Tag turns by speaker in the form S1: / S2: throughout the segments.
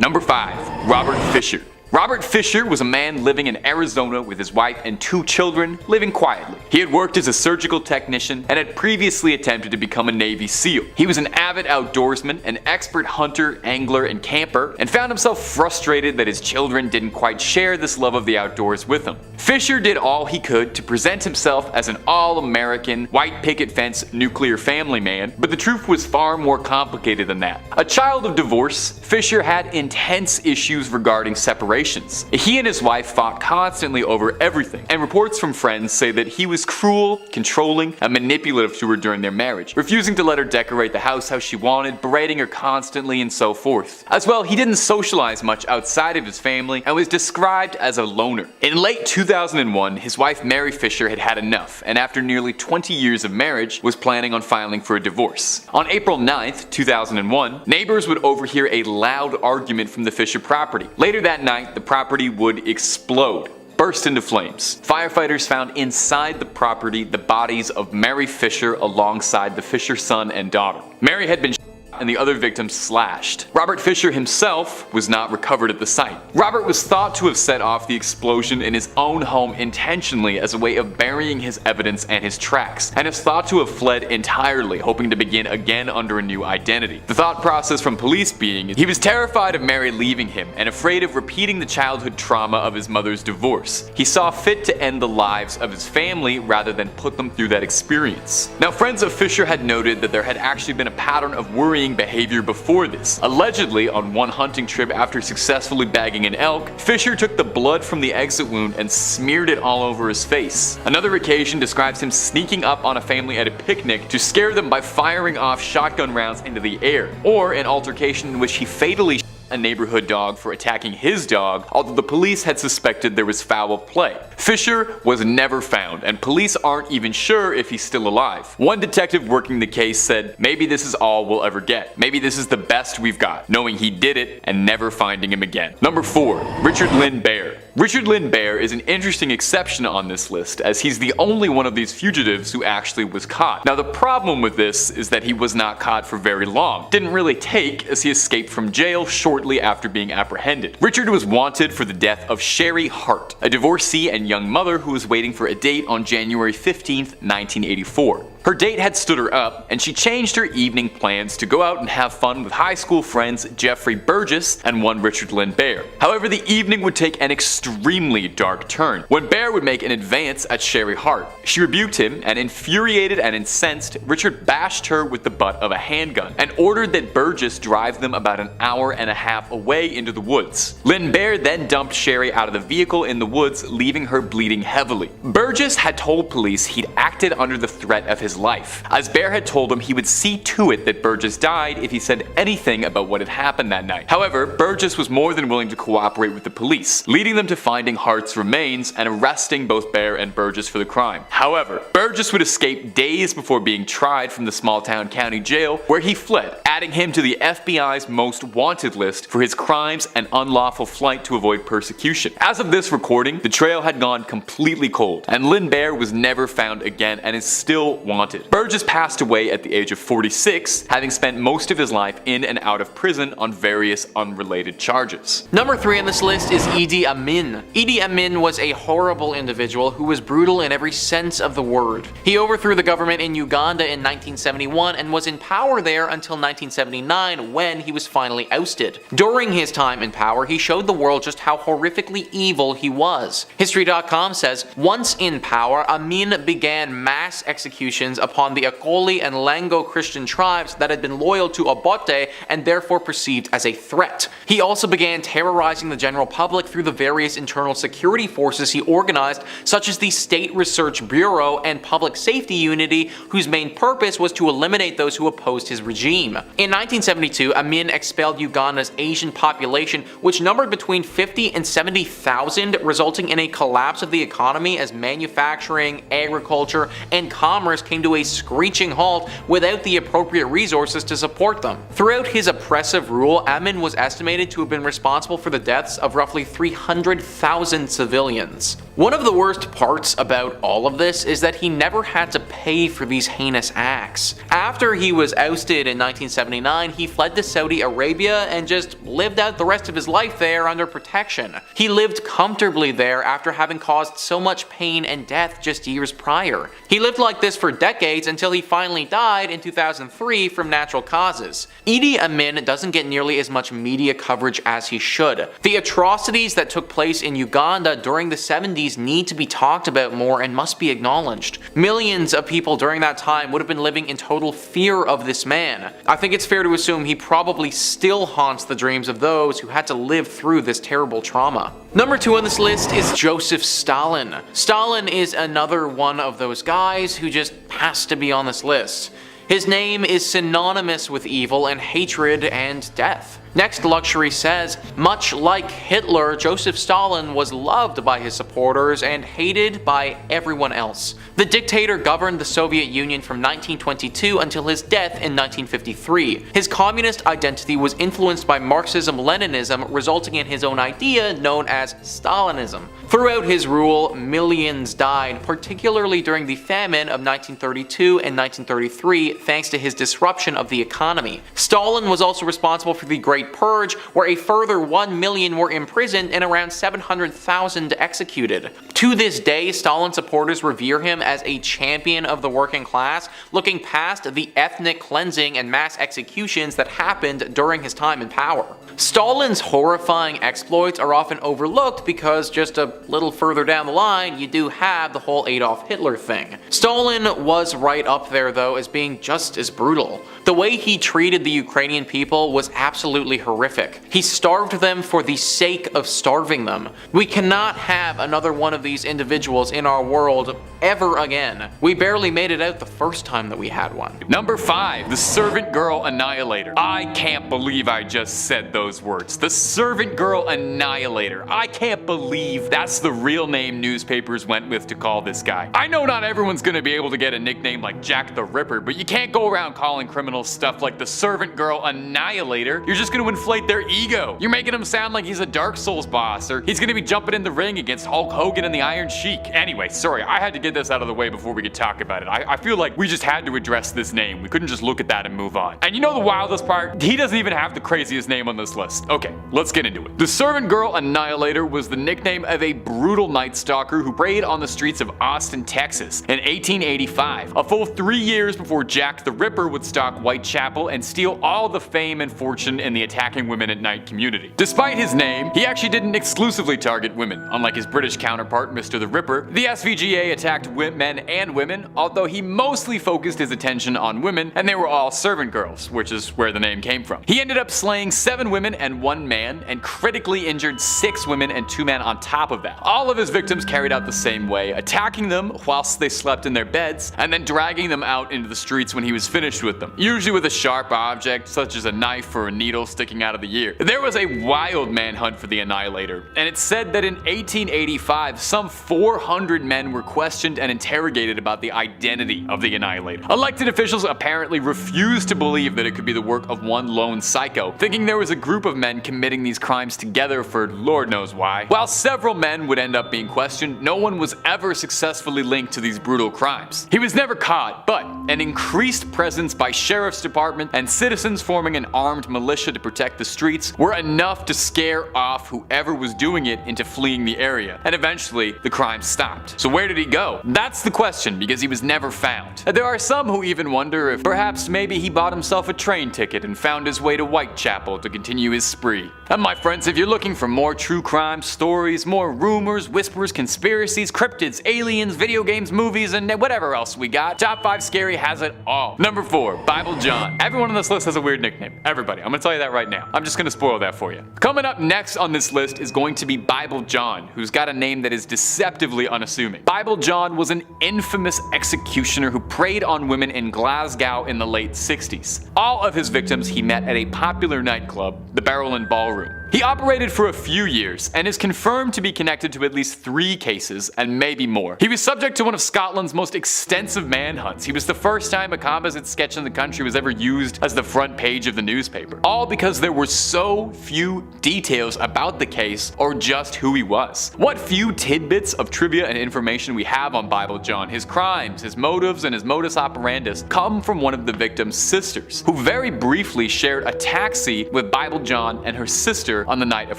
S1: Number 5. Robert Fisher. Robert Fisher was a man living in Arizona with his wife and 2 children, living quietly. He had worked as a surgical technician and had previously attempted to become a Navy SEAL. He was an avid outdoorsman, an expert hunter, angler, and camper, and found himself frustrated that his children didn't quite share this love of the outdoors with him. Fisher did all he could to present himself as an all-American, white picket fence, nuclear family man, but the truth was far more complicated than that. A child of divorce, Fisher had intense issues regarding separation. He and his wife fought constantly over everything, and reports from friends say that he was cruel, controlling, and manipulative to her during their marriage, refusing to let her decorate the house how she wanted, berating her constantly, and so forth. As well, he didn't socialize much outside of his family and was described as a loner. In late 2001, his wife Mary Fisher had had enough, and after nearly 20 years of marriage, was planning on filing for a divorce. On April 9th, 2001, neighbors would overhear a loud argument from the Fisher property. Later that night, the property would explode, burst into flames. Firefighters found inside the property the bodies of Mary Fisher alongside the Fisher son and daughter. Mary had been and the other victims slashed. Robert Fisher himself was not recovered at the site. Robert was thought to have set off the explosion in his own home intentionally as a way of burying his evidence and his tracks, and is thought to have fled entirely, hoping to begin again under a new identity. The thought process from police being he was terrified of Mary leaving him and afraid of repeating the childhood trauma of his mother's divorce. He saw fit to end the lives of his family rather than put them through that experience. Now, friends of Fisher had noted that there had actually been a pattern of worrying behavior before this. Allegedly, on one hunting trip after successfully bagging an elk, Fisher took the blood from the exit wound and smeared it all over his face. Another occasion describes him sneaking up on a family at a picnic to scare them by firing off shotgun rounds into the air, or an altercation in which he fatally a neighborhood dog for attacking his dog, although the police had suspected there was foul play. Fisher was never found, and police aren't even sure if he's still alive. One detective working the case said, "Maybe this is all we'll ever get. Maybe this is the best we've got, knowing he did it and never finding him again." Number 4. Richard Lynn Baer. Richard Lynn Baer is an interesting exception on this list, as he's the only one of these fugitives who actually was caught. Now, the problem with this is that he was not caught for very long. Didn't really take, as he escaped from jail shortly after being apprehended. Richard was wanted for the death of Sherry Hart, a divorcee and young mother who was waiting for a date on January 15th, 1984. Her date had stood her up, and she changed her evening plans to go out and have fun with high school friends Jeffrey Burgess and one Richard Lynn Baer. However, the evening would take an extremely dark turn when Baer would make an advance at Sherry Hart. She rebuked him, and infuriated and incensed, Richard bashed her with the butt of a handgun and ordered that Burgess drive them about an hour and a half away into the woods. Lynn Baer then dumped Sherry out of the vehicle in the woods, leaving her bleeding heavily. Burgess had told police he'd acted under the threat of his life, as Baer had told him he would see to it that Burgess died if he said anything about what had happened that night. However, Burgess was more than willing to cooperate with the police, leading them to finding Hart's remains and arresting both Baer and Burgess for the crime. However, Burgess would escape days before being tried from the small-town county jail, where he fled, adding him to the FBI's most wanted list for his crimes and unlawful flight to avoid persecution. As of this recording, the trail had gone completely cold, and Lynn Baer was never found again and is still wanted. Burgess passed away at the age of 46, having spent most of his life in and out of prison on various unrelated charges.
S2: Number 3 on this list is Idi Amin. Idi Amin was a horrible individual who was brutal in every sense of the word. He overthrew the government in Uganda in 1971 and was in power there until 1979, when he was finally ousted. During his time in power, he showed the world just how horrifically evil he was. History.com says, once in power, Amin began mass executions upon the Akoli and Lango Christian tribes that had been loyal to Obote and therefore perceived as a threat. He also began terrorizing the general public through the various internal security forces he organized, such as the State Research Bureau and Public Safety Unity, whose main purpose was to eliminate those who opposed his regime. In 1972, Amin expelled Uganda's Asian population, which numbered between 50 and 70,000, resulting in a collapse of the economy as manufacturing, agriculture, and commerce came to a screeching halt without the appropriate resources to support them. Throughout his oppressive rule, Amin was estimated to have been responsible for the deaths of roughly 300,000 civilians. One of the worst parts about all of this is that he never had to pay for these heinous acts. After he was ousted in 1979, he fled to Saudi Arabia and just lived out the rest of his life there under protection. He lived comfortably there after having caused so much pain and death just years prior. He lived like this for decades until he finally died in 2003 from natural causes. Idi Amin doesn't get nearly as much media coverage as he should. The atrocities that took place in Uganda during the 70s need to be talked about more and must be acknowledged. Millions of people during that time would have been living in total fear of this man. I think it's fair to assume he probably still haunts the dreams of those who had to live through this terrible trauma. Number 2 on this list is Joseph Stalin. Stalin is another one of those guys who just has to be on this list. His name is synonymous with evil and hatred and death. Next Luxury says, much like Hitler, Joseph Stalin was loved by his supporters and hated by everyone else. The dictator governed the Soviet Union from 1922 until his death in 1953. His communist identity was influenced by Marxism-Leninism, resulting in his own idea known as Stalinism. Throughout his rule, millions died, particularly during the famine of 1932 and 1933, thanks to his disruption of the economy. Stalin was also responsible for the Great Purge, where a further 1 million were imprisoned and around 700,000 executed. To this day, Stalin supporters revere him as a champion of the working class, looking past the ethnic cleansing and mass executions that happened during his time in power. Stalin's horrifying exploits are often overlooked because just a little further down the line, you do have the whole Adolf Hitler thing. Stalin was right up there though as being just as brutal. The way he treated the Ukrainian people was absolutely horrific. He starved them for the sake of starving them. We cannot have another one of these individuals in our world ever again. We barely made it out the first time that we had one.
S1: Number 5, the Servant Girl Annihilator. I can't believe I just said those words. The Servant Girl Annihilator. I can't believe that's the real name newspapers went with to call this guy. I know not everyone's gonna be able to get a nickname like Jack the Ripper, but you can't go around calling criminals stuff like the Servant Girl Annihilator. You're just gonna inflate their ego. You're making him sound like he's a Dark Souls boss, or he's gonna be jumping in the ring against Hulk Hogan and the Iron Sheik. Anyway, sorry, I had to get this out of the way before we could talk about it. I feel like we just had to address this name. We couldn't just look at that and move on. And you know the wildest part? He doesn't even have the craziest name on this list. Okay, let's get into it. The Servant Girl Annihilator was the nickname of a brutal night stalker who preyed on the streets of Austin, Texas in 1885, a full 3 years before Jack the Ripper would stalk Whitechapel and steal all the fame and fortune in the attacking women at night community. Despite his name, he actually didn't exclusively target women. Unlike his British counterpart, Mr. the Ripper, the SVGA attacked men and women, although he mostly focused his attention on women, and they were all servant girls, which is where the name came from. He ended up slaying 7 women and 1 man, and critically injured 6 women and 2 men on top of that. All of his victims carried out the same way, attacking them whilst they slept in their beds, and then dragging them out into the streets when he was finished with them, usually with a sharp object such as a knife or a needle sticking out of the ear. There was a wild manhunt for the Annihilator, and it's said that in 1885 some 400 men were questioned and interrogated about the identity of the Annihilator. Elected officials apparently refused to believe that it could be the work of one lone psycho, thinking there was a group of men committing these crimes together for Lord knows why. While several men would end up being questioned, no one was ever successfully linked to these brutal crimes. He was never caught, but an increased presence by sheriff's department and citizens forming an armed militia to protect the streets were enough to scare off whoever was doing it into fleeing the area, and eventually the crime stopped. So where did he go? That's the question, because he was never found. There are some who even wonder if perhaps maybe he bought himself a train ticket and found his way to Whitechapel to continue his spree. And my friends, if you're looking for more true crime stories, more rumors, whispers, conspiracies, cryptids, aliens, video games, movies, and whatever else we got, Top 5 Scary has it all. Number 4, Bible John. Everyone on this list has a weird nickname. Everybody. I'm gonna tell you that right now. I'm just gonna spoil that for you. Coming up next on this list is going to be Bible John, who's got a name that is deceptively unassuming. Bible John was an infamous executioner who preyed on women in Glasgow in the late 60s. All of his victims he met at a popular nightclub, the Barrel and Ballroom. He operated for a few years and is confirmed to be connected to at least 3 cases and maybe more. He was subject to one of Scotland's most extensive manhunts. He was the first time a composite sketch in the country was ever used as the front page of the newspaper. All because there were so few details about the case or just who he was. What few tidbits of trivia and information we have on Bible John, his crimes, his motives, and his modus operandus come from one of the victim's sisters, who very briefly shared a taxi with Bible John and her sister on the night of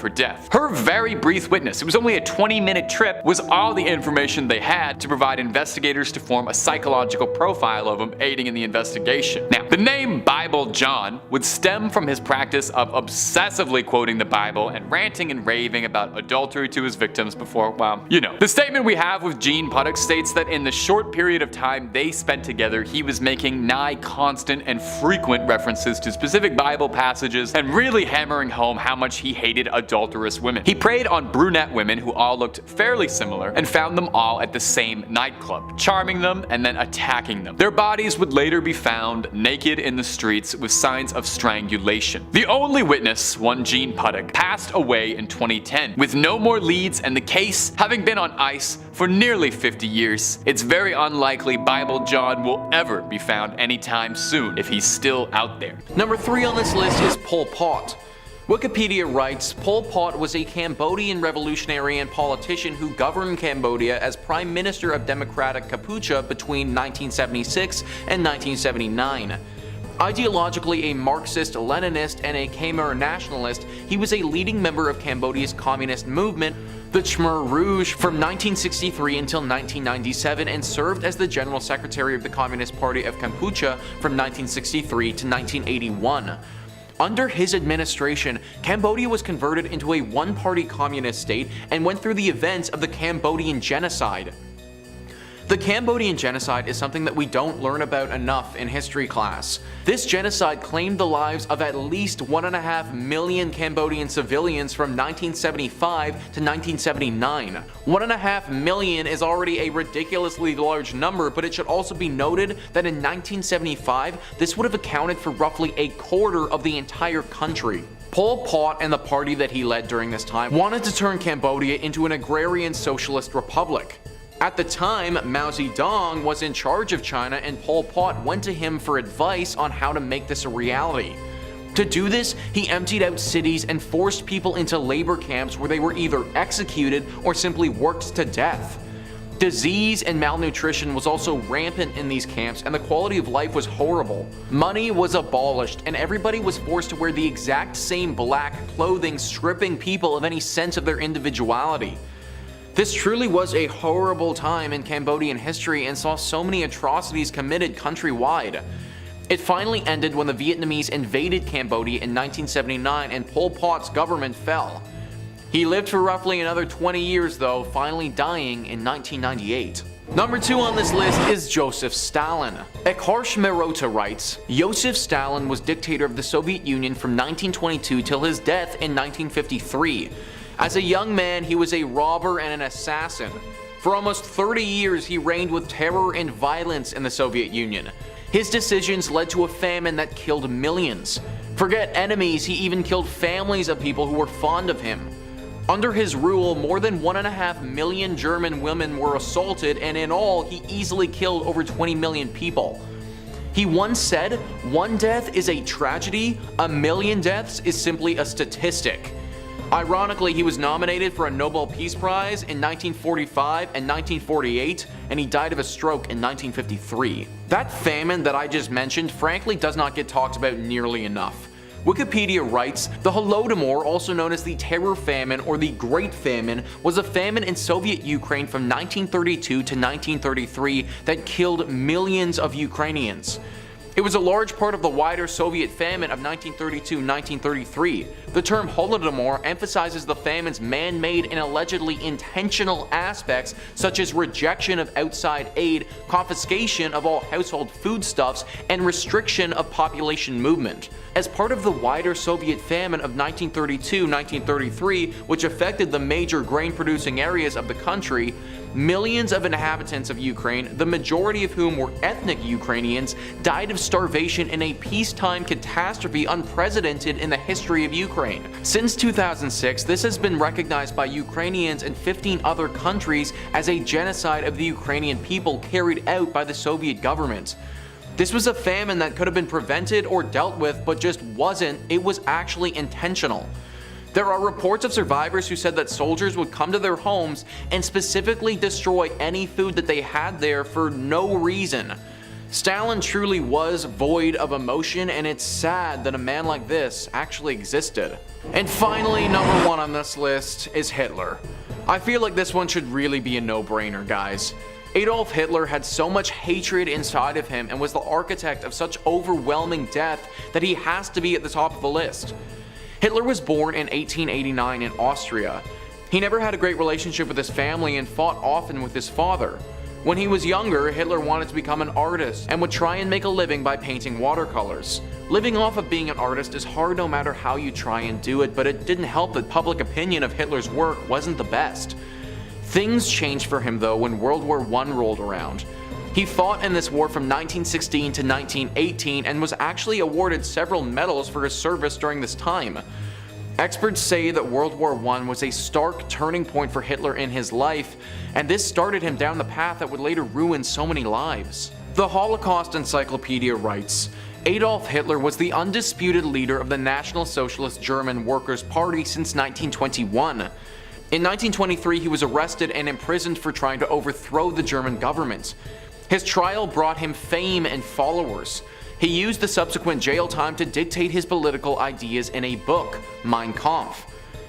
S1: her death. Her very brief witness, it was only a 20-minute trip, was all the information they had to provide investigators to form a psychological profile of him, aiding in the investigation. Now, the name Bible John would stem from his practice of obsessively quoting the Bible and ranting and raving about adultery to his victims before, well, you know. The statement we have with Gene Puttock states that in the short period of time they spent together, he was making nigh constant and frequent references to specific Bible passages and really hammering home how much he hated adulterous women. He preyed on brunette women who all looked fairly similar and found them all at the same nightclub, charming them and then attacking them. Their bodies would later be found naked in the streets with signs of strangulation. The only witness, one Gene Puttock, passed away in 2010 with no more leads and the case having been on ice for nearly 50 years. It's very unlikely Bible John will ever be found anytime soon if he's still out there.
S2: Number 3 on this list is Pol Pot. Wikipedia writes, Pol Pot was a Cambodian revolutionary and politician who governed Cambodia as Prime Minister of Democratic Kampuchea between 1976 and 1979. Ideologically a Marxist-Leninist and a Khmer nationalist, he was a leading member of Cambodia's communist movement, the Khmer Rouge, from 1963 until 1997 and served as the General Secretary of the Communist Party of Kampuchea from 1963 to 1981. Under his administration, Cambodia was converted into a one-party communist state and went through the events of the Cambodian genocide. The Cambodian genocide is something that we don't learn about enough in history class. This genocide claimed the lives of at least 1.5 million Cambodian civilians from 1975 to 1979. 1.5 million is already a ridiculously large number, but it should also be noted that in 1975, this would have accounted for roughly a quarter of the entire country. Pol Pot and the party that he led during this time wanted to turn Cambodia into an agrarian socialist republic. At the time, Mao Zedong was in charge of China and Pol Pot went to him for advice on how to make this a reality. To do this, he emptied out cities and forced people into labor camps where they were either executed or simply worked to death. Disease and malnutrition was also rampant in these camps and the quality of life was horrible. Money was abolished and everybody was forced to wear the exact same black clothing, stripping people of any sense of their individuality. This truly was a horrible time in Cambodian history and saw so many atrocities committed countrywide. It finally ended when the Vietnamese invaded Cambodia in 1979 and Pol Pot's government fell. He lived for roughly another 20 years though, finally dying in 1998. Number 2 on this list is Joseph Stalin. Ekharsh Merota writes, Joseph Stalin was dictator of the Soviet Union from 1922 till his death in 1953. As a young man, he was a robber and an assassin. For almost 30 years, he reigned with terror and violence in the Soviet Union. His decisions led to a famine that killed millions. Forget enemies, he even killed families of people who were fond of him. Under his rule, more than 1.5 million German women were assaulted, and in all, he easily killed over 20 million people. He once said, "One death is a tragedy, a million deaths is simply a statistic." Ironically, he was nominated for a Nobel Peace Prize in 1945 and 1948, and he died of a stroke in 1953. That famine that I just mentioned frankly does not get talked about nearly enough. Wikipedia writes, the Holodomor, also known as the Terror Famine or the Great Famine, was a famine in Soviet Ukraine from 1932 to 1933 that killed millions of Ukrainians. It was a large part of the wider Soviet famine of 1932-1933. The term Holodomor emphasizes the famine's man-made and allegedly intentional aspects such as rejection of outside aid, confiscation of all household foodstuffs, and restriction of population movement. As part of the wider Soviet famine of 1932-1933, which affected the major grain-producing areas of the country, millions of inhabitants of Ukraine, the majority of whom were ethnic Ukrainians, died of starvation in a peacetime catastrophe unprecedented in the history of Ukraine. Ukraine. Since 2006, this has been recognized by Ukrainians and 15 other countries as a genocide of the Ukrainian people carried out by the Soviet government. This was a famine that could have been prevented or dealt with, but just wasn't. It was actually intentional. There are reports of survivors who said that soldiers would come to their homes and specifically destroy any food that they had there for no reason. Stalin truly was void of emotion, and it's sad that a man like this actually existed. And finally, number 1 on this list is Hitler. I feel like this one should really be a no-brainer, guys. Adolf Hitler had so much hatred inside of him and was the architect of such overwhelming death that he has to be at the top of the list. Hitler was born in 1889 in Austria. He never had a great relationship with his family and fought often with his father. When he was younger, Hitler wanted to become an artist and would try and make a living by painting watercolors. Living off of being an artist is hard no matter how you try and do it, but it didn't help that public opinion of Hitler's work wasn't the best. Things changed for him though when World War I rolled around. He fought in this war from 1916 to 1918 and was actually awarded several medals for his service during this time. Experts say that World War I was a stark turning point for Hitler in his life, and this started him down the path that would later ruin so many lives. The Holocaust Encyclopedia writes, Adolf Hitler was the undisputed leader of the National Socialist German Workers' Party since 1921. In 1923, he was arrested and imprisoned for trying to overthrow the German government. His trial brought him fame and followers. He used the subsequent jail time to dictate his political ideas in a book, Mein Kampf.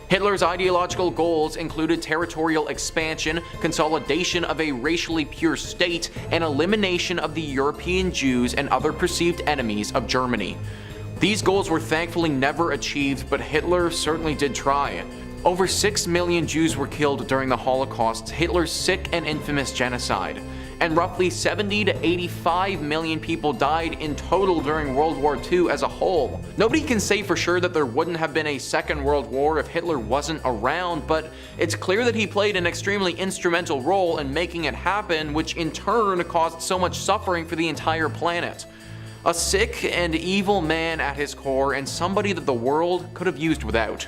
S2: Hitler's ideological goals included territorial expansion, consolidation of a racially pure state, and elimination of the European Jews and other perceived enemies of Germany. These goals were thankfully never achieved, but Hitler certainly did try. Over 6 million Jews were killed during the Holocaust, Hitler's sick and infamous genocide, and roughly 70 to 85 million people died in total during World War II as a whole. Nobody can say for sure that there wouldn't have been a Second World War if Hitler wasn't around, but it's clear that he played an extremely instrumental role in making it happen, which in turn caused so much suffering for the entire planet. A sick and evil man at his core, and somebody that the world could have used without.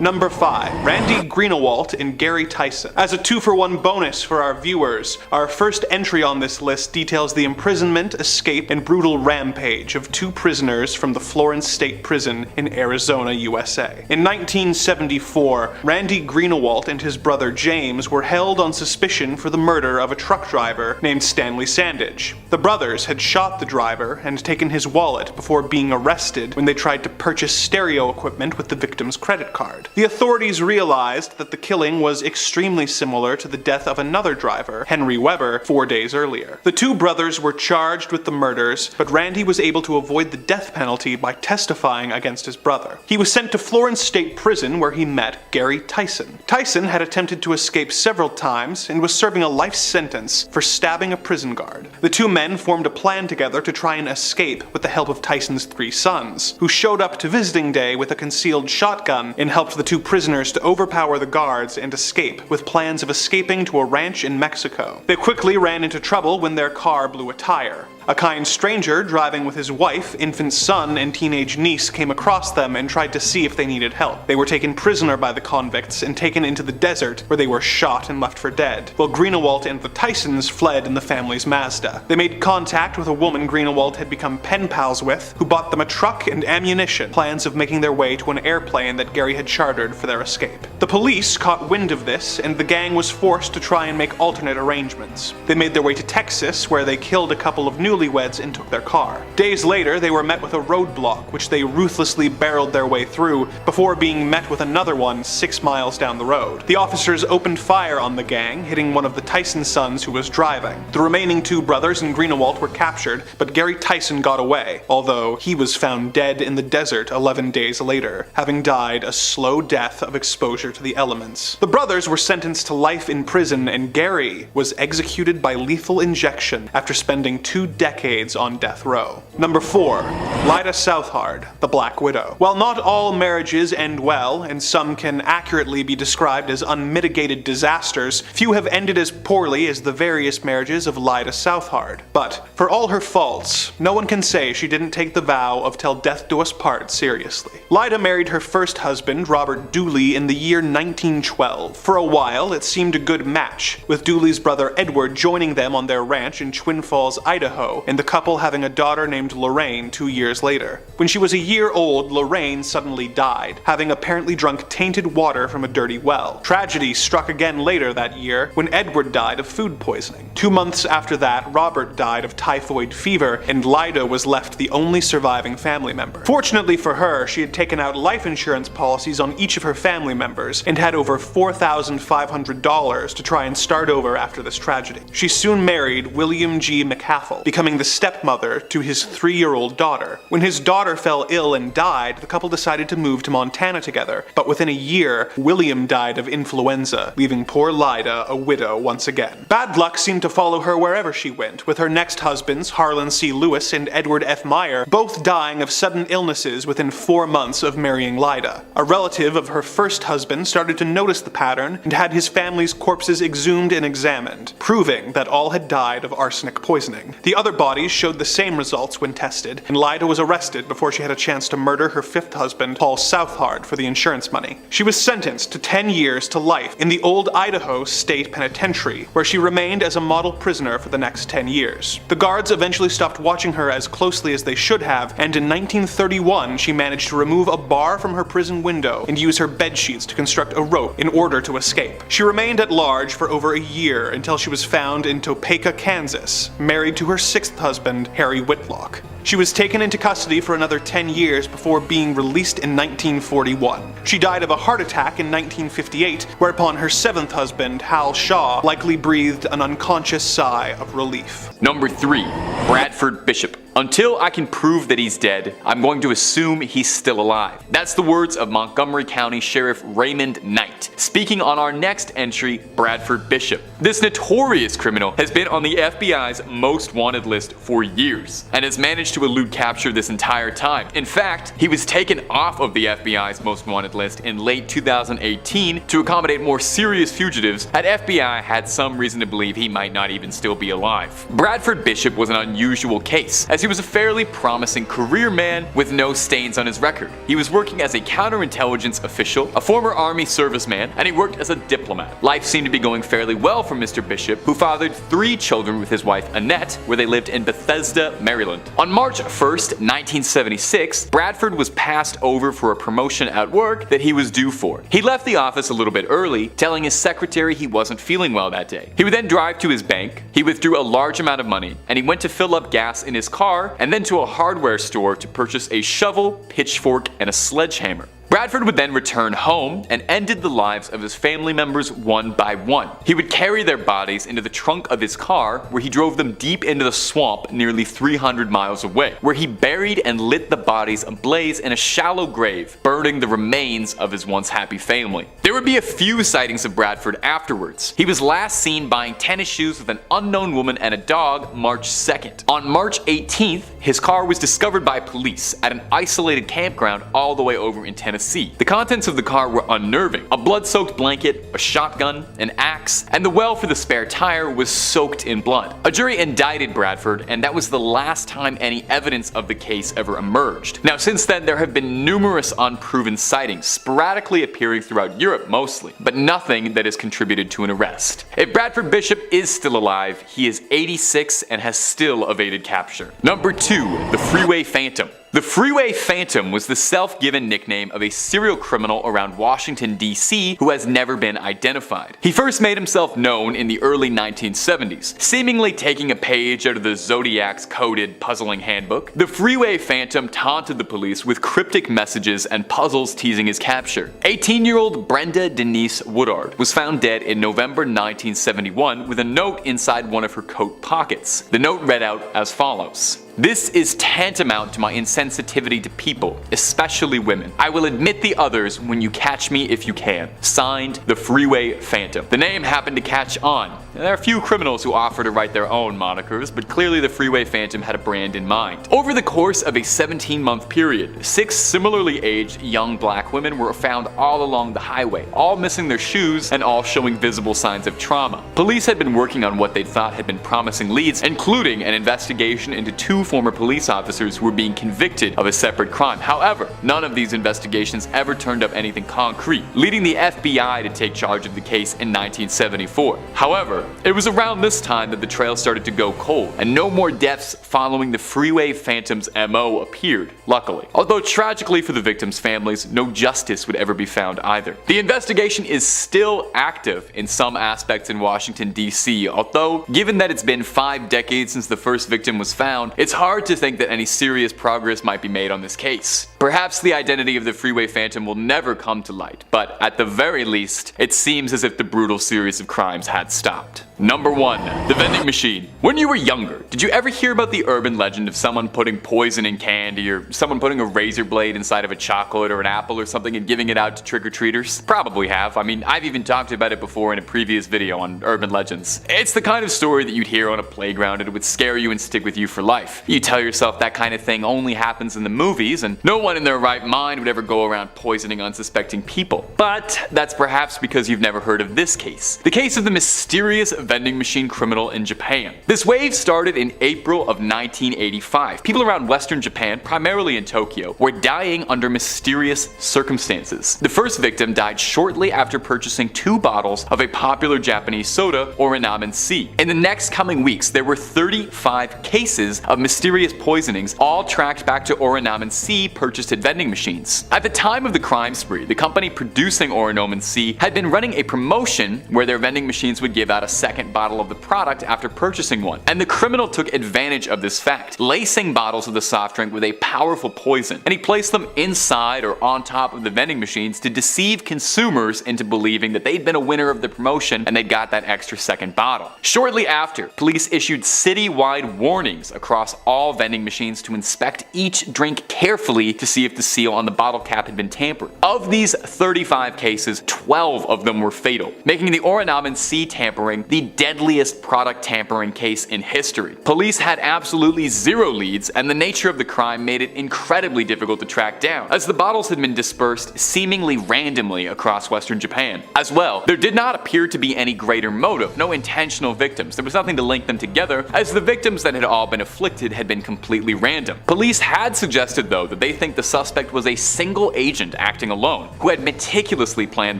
S3: Number 5. Randy Greenawalt and Gary Tyson. As a 2-for-1 bonus for our viewers, our first entry on this list details the imprisonment, escape, and brutal rampage of 2 prisoners from the Florence State Prison in Arizona, USA. In 1974, Randy Greenawalt and his brother James were held on suspicion for the murder of a truck driver named Stanley Sandage. The brothers had shot the driver and taken his wallet before being arrested when they tried to purchase stereo equipment with the victim's credit card. The authorities realized that the killing was extremely similar to the death of another driver, Henry Weber, 4 days earlier. The 2 brothers were charged with the murders, but Randy was able to avoid the death penalty by testifying against his brother. He was sent to Florence State Prison where he met Gary Tyson. Tyson had attempted to escape several times and was serving a life sentence for stabbing a prison guard. The 2 men formed a plan together to try and escape with the help of Tyson's 3 sons, who showed up to visiting day with a concealed shotgun and helped the 2 prisoners to overpower the guards and escape, with plans of escaping to a ranch in Mexico. They quickly ran into trouble when their car blew a tire. A kind stranger driving with his wife, infant son, and teenage niece came across them and tried to see if they needed help. They were taken prisoner by the convicts and taken into the desert, where they were shot and left for dead, while Greenawalt and the Tysons fled in the family's Mazda. They made contact with a woman Greenawalt had become pen pals with, who bought them a truck and ammunition, plans of making their way to an airplane that Gary had chartered for their escape. The police caught wind of this, and the gang was forced to try and make alternate arrangements. They made their way to Texas, where they killed a couple of newlyweds and took their car. Days later, they were met with a roadblock, which they ruthlessly barreled their way through, before being met with another one 6 miles down the road. The officers opened fire on the gang, hitting one of the Tyson sons who was driving. The remaining 2 brothers and Greenawalt were captured, but Gary Tyson got away, although he was found dead in the desert 11 days later, having died a slow death of exposure to the elements. The brothers were sentenced to life in prison, and Gary was executed by lethal injection after spending 2 decades on death row. Number 4. Lyda Southard, the Black Widow. While not all marriages end well, and some can accurately be described as unmitigated disasters, few have ended as poorly as the various marriages of Lyda Southard. But, for all her faults, no one can say she didn't take the vow of till death do us part seriously. Lyda married her first husband, Robert Dooley, in the year 1912. For a while, it seemed a good match, with Dooley's brother Edward joining them on their ranch in Twin Falls, Idaho, and the couple having a daughter named Lorraine 2 years later. When she was a year old, Lorraine suddenly died, having apparently drunk tainted water from a dirty well. Tragedy struck again later that year when Edward died of food poisoning. 2 months after that, Robert died of typhoid fever, and Lyda was left the only surviving family member. Fortunately for her, she had taken out life insurance policies on each of her family members and had over $4,500 to try and start over after this tragedy. She soon married William G. McCaffell, becoming the stepmother to his 3-year-old daughter. When his daughter fell ill and died, the couple decided to move to Montana together, but within a year, William died of influenza, leaving poor Lyda a widow once again. Bad luck seemed to follow her wherever she went, with her next husbands, Harlan C. Lewis and Edward F. Meyer, both dying of sudden illnesses within 4 months of marrying Lyda. A relative of her first husband started to notice the pattern and had his family's corpses exhumed and examined, proving that all had died of arsenic poisoning. The other bodies showed the same results when tested, and Lyda was arrested before she had a chance to murder her 5th husband, Paul Southard, for the insurance money. She was sentenced to 10 years to life in the old Idaho State Penitentiary, where she remained as a model prisoner for the next 10 years. The guards eventually stopped watching her as closely as they should have, and in 1931 she managed to remove a bar from her prison window and use her bed sheets to construct a rope in order to escape. She remained at large for over a year until she was found in Topeka, Kansas, married to her 6th husband, Harry Whitlock. She was taken into custody for another 10 years before being released in 1941. She died of a heart attack in 1958, whereupon her 7th husband, Hal Shaw, likely breathed an unconscious sigh of relief.
S1: Number 3. Bradford Bishop. Until I can prove that he's dead, I'm going to assume he's still alive. That's the words of Montgomery County Sheriff Raymond Knight, speaking on our next entry, Bradford Bishop. This notorious criminal has been on the FBI's most wanted list for years, and has managed to elude capture this entire time. In fact, he was taken off of the FBI's most wanted list in late 2018 to accommodate more serious fugitives, and FBI had some reason to believe he might not even still be alive. Bradford Bishop was an unusual case, as he was a fairly promising career man with no stains on his record. He was working as a counterintelligence official, a former army serviceman, and he worked as a diplomat. Life seemed to be going fairly well for Mr. Bishop, who fathered 3 children with his wife Annette, where they lived in Bethesda, Maryland. On March 1st, 1976, Bradford was passed over for a promotion at work that he was due for. He left the office a little bit early, telling his secretary he wasn't feeling well that day. He would then drive to his bank, he withdrew a large amount of money, and he went to fill up gas in his car and then to a hardware store to purchase a shovel, pitchfork, and a sledgehammer. Bradford would then return home and ended the lives of his family members one by one. He would carry their bodies into the trunk of his car, where he drove them deep into the swamp nearly 300 miles away, where he buried and lit the bodies ablaze in a shallow grave, burning the remains of his once happy family. There would be a few sightings of Bradford afterwards. He was last seen buying tennis shoes with an unknown woman and a dog March 2nd. On March 18th, his car was discovered by police at an isolated campground all the way over in Tennessee. The contents of the car were unnerving. A blood-soaked blanket, a shotgun, an axe, and the well for the spare tire was soaked in blood. A jury indicted Bradford, and that was the last time any evidence of the case ever emerged. Now, since then, there have been numerous unproven sightings, sporadically appearing throughout Europe mostly, but nothing that has contributed to an arrest. If Bradford Bishop is still alive, he is 86 and has still evaded capture. Number 2. The Freeway Phantom. The Freeway Phantom was the self-given nickname of a serial criminal around Washington, D.C. who has never been identified. He first made himself known in the early 1970s, seemingly taking a page out of the Zodiac's coded puzzling handbook. The Freeway Phantom taunted the police with cryptic messages and puzzles teasing his capture. 18-year-old Brenda Denise Woodard was found dead in November 1971 with a note inside one of her coat pockets. The note read out as follows: This is tantamount to my insensitivity to people, especially women. I will admit the others when you catch me if you can. Signed, the Freeway Phantom. The name happened to catch on. There are a few criminals who offer to write their own monikers, but clearly the Freeway Phantom had a brand in mind. Over the course of a 17-month period, 6 similarly aged young black women were found all along the highway, all missing their shoes and all showing visible signs of trauma. Police had been working on what they thought had been promising leads, including an investigation into 2 former police officers who were being convicted of a separate crime. However, none of these investigations ever turned up anything concrete, leading the FBI to take charge of the case in 1974. However, it was around this time that the trail started to go cold, and no more deaths following the Freeway Phantom's MO appeared, luckily. Although tragically for the victims' families, no justice would ever be found either. The investigation is still active in some aspects in Washington, D.C., although given that it's been 5 decades since the first victim was found, it's hard to think that any serious progress might be made on this case. Perhaps the identity of the Freeway Phantom will never come to light, but at the very least, it seems as if the brutal series of crimes had stopped. Number 1. The vending machine. When you were younger, did you ever hear about the urban legend of someone putting poison in candy, or someone putting a razor blade inside of a chocolate or an apple or something and giving it out to trick-or-treaters? Probably have. I mean, I've even talked about it before in a previous video on urban legends. It's the kind of story that you'd hear on a playground and it would scare you and stick with you for life. You tell yourself that kind of thing only happens in the movies, and no one in their right mind would ever go around poisoning unsuspecting people. But that's perhaps because you've never heard of this case. The case of the mysterious vending machine criminal in Japan. This wave started in April of 1985. People around Western Japan, primarily in Tokyo, were dying under mysterious circumstances. The first victim died shortly after purchasing 2 bottles of a popular Japanese soda, Orinamen C. In the next coming weeks, there were 35 cases of mysterious poisonings, all tracked back to Orinamen C purchased at vending machines. At the time of the crime spree, the company producing Orinamen C had been running a promotion where their vending machines would give out a second bottle of the product after purchasing one, and the criminal took advantage of this fact, lacing bottles of the soft drink with a powerful poison, and he placed them inside or on top of the vending machines to deceive consumers into believing that they'd been a winner of the promotion and they got that extra second bottle. Shortly after, police issued citywide warnings across all vending machines to inspect each drink carefully to see if the seal on the bottle cap had been tampered. Of these 35 cases, 12 of them were fatal, making the Orinamen C tampering the deadliest product tampering case in history. Police had absolutely 0 leads, and the nature of the crime made it incredibly difficult to track down, as the bottles had been dispersed seemingly randomly across Western Japan. As well, there did not appear to be any greater motive, no intentional victims. There was nothing to link them together, as the victims that had all been afflicted had been completely random. Police had suggested, though, that they think the suspect was a single agent acting alone, who had meticulously planned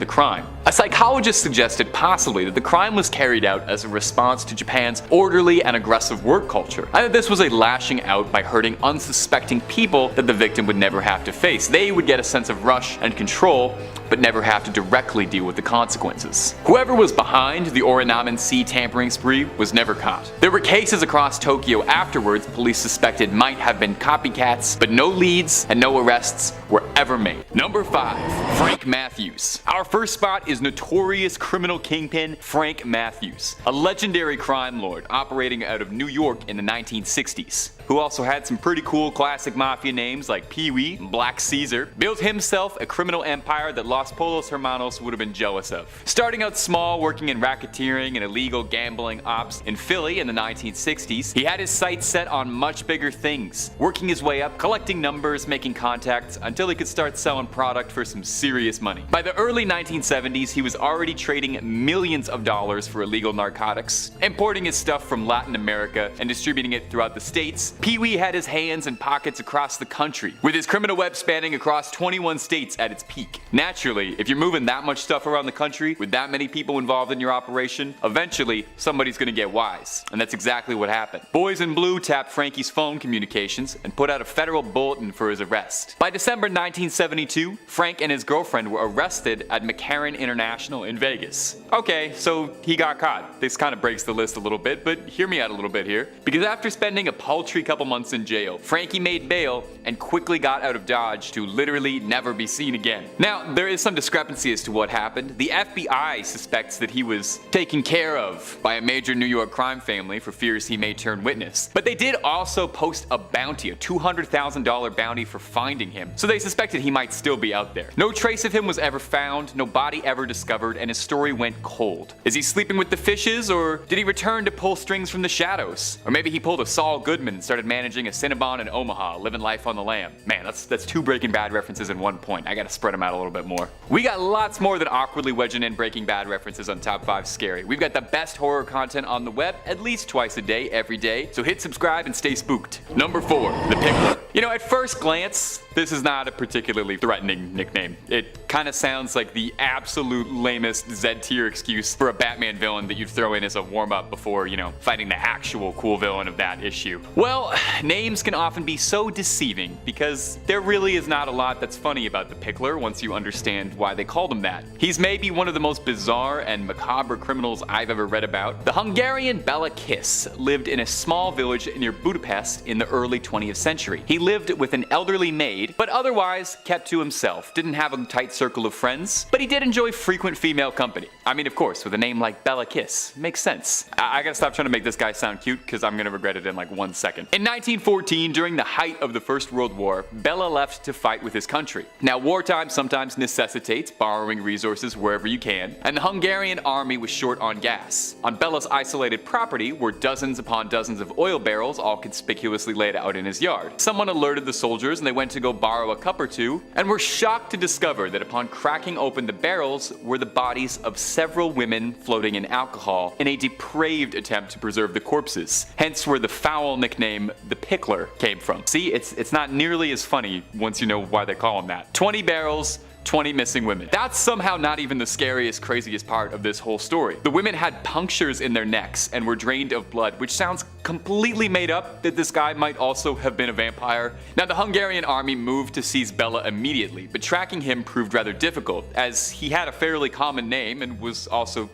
S1: the crime. A psychologist suggested possibly that the crime was carried out as a response to Japan's orderly and aggressive work culture, and that this was a lashing out by hurting unsuspecting people that the victim would never have to face. They would get a sense of rush and control, but never have to directly deal with the consequences. Whoever was behind the Orinamen C tampering spree was never caught. There were cases across Tokyo afterwards police suspected might have been copycats, but no leads and no arrests were ever made. Number 5. Frank Matthews. Our first spot is notorious criminal kingpin Frank Matthews, a legendary crime lord operating out of New York in the 1960s, who also had some pretty cool classic mafia names like Pee-wee and Black Caesar. Built himself a criminal empire that Los Polos Hermanos would have been jealous of. Starting out small, working in racketeering and illegal gambling ops in Philly in the 1960s, he had his sights set on much bigger things, working his way up, collecting numbers, making contacts, until he could start selling product for some serious money. By the early 1970s, he was already trading millions of dollars for illegal narcotics, importing his stuff from Latin America and distributing it throughout the states. Pee-wee had his hands and pockets across the country, with his criminal web spanning across 21 states at its peak. Naturally, if you're moving that much stuff around the country with that many people involved in your operation, eventually somebody's gonna get wise. And that's exactly what happened. Boys in Blue tapped Frankie's phone communications and put out a federal bulletin for his arrest. By December 1972, Frank and his girlfriend were arrested at McCarran International in Vegas. Okay, so he got caught. This kind of breaks the list a little bit, but hear me out a little bit here. Because after spending a paltry a couple months in jail. Frankie made bail and quickly got out of Dodge to literally never be seen again. Now, there is some discrepancy as to what happened. The FBI suspects that he was taken care of by a major New York crime family for fears he may turn witness. But they did also post a bounty, a $200,000 bounty for finding him, so they suspected he might still be out there. No trace of him was ever found, no body ever discovered, and his story went cold. Is he sleeping with the fishes, or did he return to pull strings from the shadows? Or maybe he pulled a Saul Goodman and started managing a Cinnabon in Omaha, living life on the lam. Man, that's two Breaking Bad references in one point. I gotta spread them out a little bit more. We got lots more than awkwardly wedging in Breaking Bad references on Top 5 Scary. We've got the best horror content on the web at least twice a day, every day, so hit subscribe and stay spooked. Number 4, The Pickler. You know, at first glance, this is not a particularly threatening nickname. It kind of sounds like the absolute lamest Z-tier excuse for a Batman villain that you'd throw in as a warm-up before, fighting the actual cool villain of that issue. Well, names can often be so deceiving because there really is not a lot that's funny about the Pickler once you understand why they called him that. He's maybe one of the most bizarre and macabre criminals I've ever read about. The Hungarian Bela Kiss lived in a small village near Budapest in the early 20th century. He lived with an elderly maid, but otherwise kept to himself, didn't have a tight circle of friends, but he did enjoy frequent female company. I mean, of course, with a name like Bela Kiss, makes sense. I gotta stop trying to make this guy sound cute because I'm gonna regret it in like 1 second. In 1914, during the height of the First World War, Bela left to fight with his country. Now, wartime sometimes necessitates borrowing resources wherever you can, and the Hungarian army was short on gas. On Bela's isolated property were dozens upon dozens of oil barrels all conspicuously laid out in his yard. Someone alerted the soldiers and they went to go borrow a cup or two, and were shocked to discover that upon cracking open the barrels were the bodies of several women floating in alcohol in a depraved attempt to preserve the corpses. Hence where the foul nickname The Pickler came from. See, it's not nearly as funny once you know why they call him that. 20 barrels, 20 missing women. That's somehow not even the scariest, craziest part of this whole story. The women had punctures in their necks and were drained of blood, which sounds completely made up that this guy might also have been a vampire. Now, the Hungarian army moved to seize Bela immediately, but tracking him proved rather difficult, as he had a fairly common name and was also,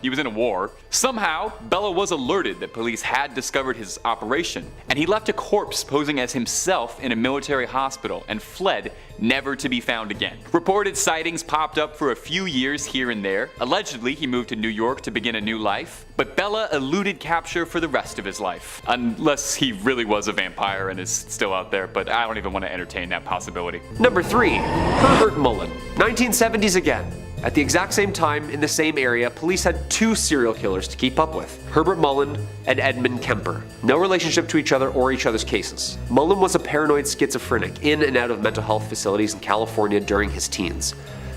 S1: he was in a war. Somehow, Bela was alerted that police had discovered his operation, and he left a corpse posing as himself in a military hospital and fled, never to be found again. Reported sightings popped up for a few years here and there. Allegedly, he moved to New York to begin a new life, but Bela eluded capture for the rest of his life. Unless he really was a vampire and is still out there, but I don't even want to entertain that possibility.
S4: Number 3, Herbert Mullen. 1970s again. At the exact same time, in the same area, police had 2 serial killers to keep up with, Herbert Mullen and Edmund Kemper. No relationship to each other or each other's cases. Mullen was a paranoid schizophrenic in and out of mental health facilities in California during his teens.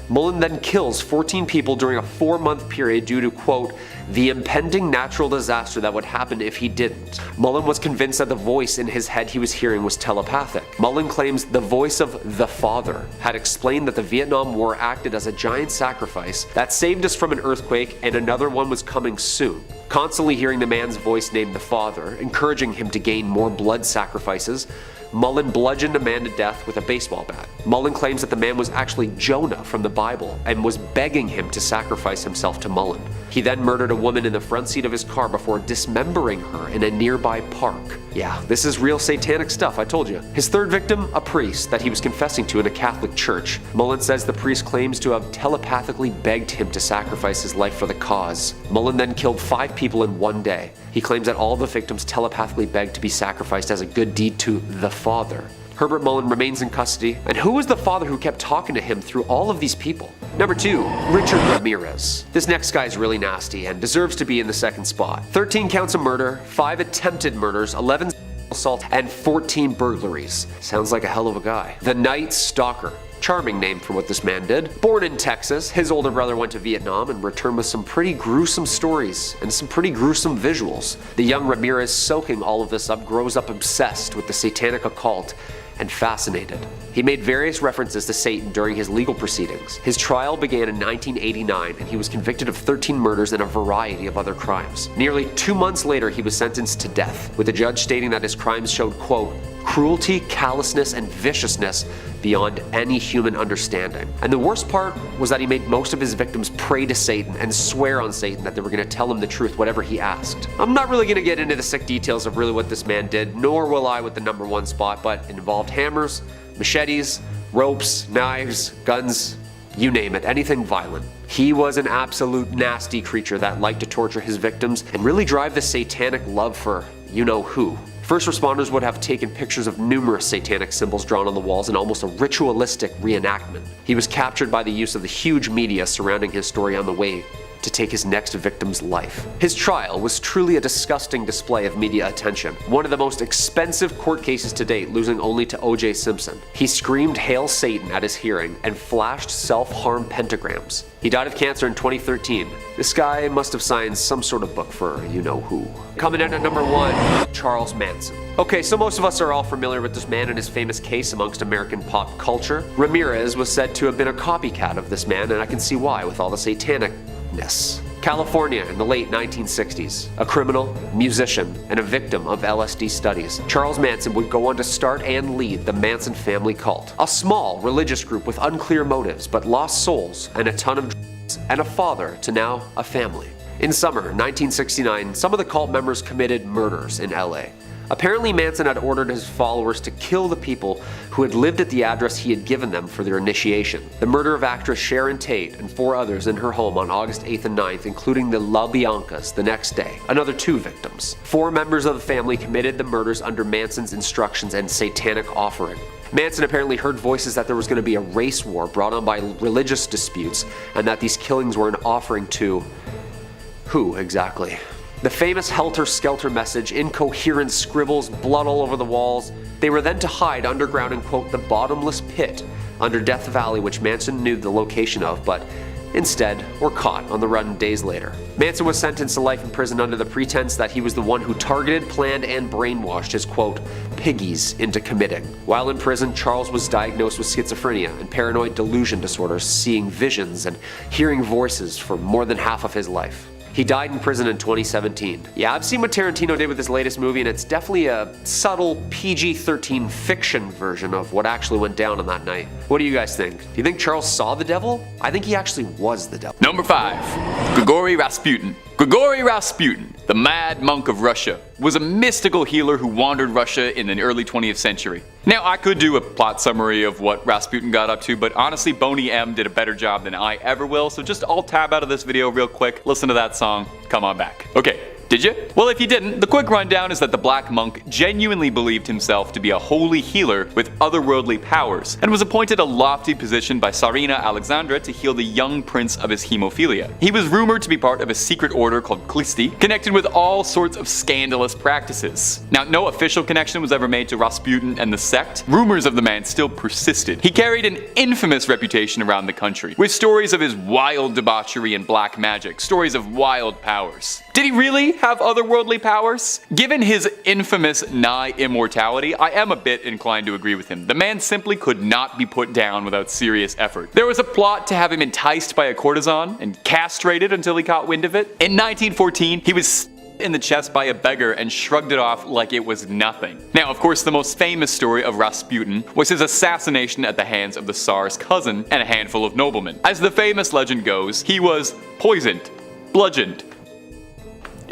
S4: Mullen then kills 14 people during a 4-month period due to, quote, the impending natural disaster that would happen if he didn't. Mullen was convinced that the voice in his head he was hearing was telepathic. Mullen claims the voice of the Father had explained that the Vietnam War acted as a giant sacrifice that saved us from an earthquake and another one was coming soon. Constantly hearing the man's voice named the Father, encouraging him to gain more blood sacrifices, Mullen bludgeoned a man to death with a baseball bat. Mullen claims that the man was actually Jonah from the Bible and was begging him to sacrifice himself to Mullen. He then murdered a woman in the front seat of his car before dismembering her in a nearby park. Yeah, this is real satanic stuff, I told you. His third victim, a priest that he was confessing to in a Catholic church. Mullen says the priest claims to have telepathically begged him to sacrifice his life for the cause. Mullen then killed 5 people in 1 day. He claims that all the victims telepathically begged to be sacrificed as a good deed to the Father. Herbert Mullen remains in custody, and who was the father who kept talking to him through all of these people? Number 2, Richard Ramirez. This next guy is really nasty and deserves to be in the second spot. 13 counts of murder, 5 attempted murders, 11 assault, and 14 burglaries. Sounds like a hell of a guy. The Night Stalker. Charming name for what this man did. Born in Texas, his older brother went to Vietnam and returned with some pretty gruesome stories and some pretty gruesome visuals. The young Ramirez, soaking all of this up, grows up obsessed with the satanic occult and fascinated. He made various references to Satan during his legal proceedings. His trial began in 1989 and he was convicted of 13 murders and a variety of other crimes. Nearly 2 months later, he was sentenced to death, with the judge stating that his crimes showed, quote, Cruelty, callousness, and viciousness beyond any human understanding. And the worst part was that he made most of his victims pray to Satan and swear on Satan that they were going to tell him the truth whatever he asked. I'm not really going to get into the sick details of really what this man did, nor will I with the number one spot, but it involved hammers, machetes, ropes, knives, guns, you name it, anything violent. He was an absolute nasty creature that liked to torture his victims and really drive the satanic love for you-know-who. First responders would have taken pictures of numerous satanic symbols drawn on the walls in almost a ritualistic reenactment. He was captured by the use of the huge media surrounding his story on the way to take his next victim's life. His trial was truly a disgusting display of media attention, one of the most expensive court cases to date, losing only to O.J. Simpson. He screamed "Hail Satan" at his hearing and flashed self-harm pentagrams. He died of cancer in 2013. This guy must have signed some sort of book for you-know-who. Coming in at number 1, Charles Manson. Okay, so most of us are all familiar with this man and his famous case amongst American pop culture. Ramirez was said to have been a copycat of this man, and I can see why with all the satanicness. California in the late 1960s. A criminal, musician, and a victim of LSD studies, Charles Manson would go on to start and lead the Manson family cult. A small religious group with unclear motives but lost souls and a ton of drugs, and a father to now a family. In summer 1969, some of the cult members committed murders in LA. Apparently Manson had ordered his followers to kill the people who had lived at the address he had given them for their initiation. The murder of actress Sharon Tate and 4 others in her home on August 8th and 9th, including the La Biancas the next day. Another 2 victims. 4 members of the family committed the murders under Manson's instructions and satanic offering. Manson apparently heard voices that there was going to be a race war brought on by religious disputes, and that these killings were an offering to who exactly? The famous helter-skelter message, incoherent scribbles, blood all over the walls. They were then to hide underground in, quote, the bottomless pit under Death Valley, which Manson knew the location of, but instead were caught on the run days later. Manson was sentenced to life in prison under the pretense that he was the one who targeted, planned, and brainwashed his, quote, piggies into committing. While in prison, Charles was diagnosed with schizophrenia and paranoid delusion disorders, seeing visions and hearing voices for more than half of his life. He died in prison in 2017. Yeah, I've seen what Tarantino did with his latest movie, and it's definitely a subtle PG-13 fiction version of what actually went down on that night. What do you guys think? Do you think Charles saw the devil? I think he actually was the devil.
S1: Number 5. Grigory Rasputin. Grigory Rasputin, the Mad Monk of Russia, was a mystical healer who wandered Russia in the early 20th century. Now, I could do a plot summary of what Rasputin got up to, but honestly, Boney M did a better job than I ever will, so just I'll tab out of this video real quick, listen to that song, come on back. Okay. Did you? Well, if you didn't, the quick rundown is that the Black Monk genuinely believed himself to be a holy healer with otherworldly powers, and was appointed a lofty position by Tsarina Alexandra to heal the young prince of his hemophilia. He was rumored to be part of a secret order called Klisti, connected with all sorts of scandalous practices. Now, no official connection was ever made to Rasputin and the sect. Rumors of the man still persisted. He carried an infamous reputation around the country, with stories of his wild debauchery and black magic, stories of wild powers. Did he really have otherworldly powers? Given his infamous nigh immortality, I am a bit inclined to agree with him. The man simply could not be put down without serious effort. There was a plot to have him enticed by a courtesan and castrated until he caught wind of it. In 1914, he was in the chest by a beggar and shrugged it off like it was nothing. Now, of course, the most famous story of Rasputin was his assassination at the hands of the Tsar's cousin and a handful of noblemen. As the famous legend goes, he was poisoned, bludgeoned,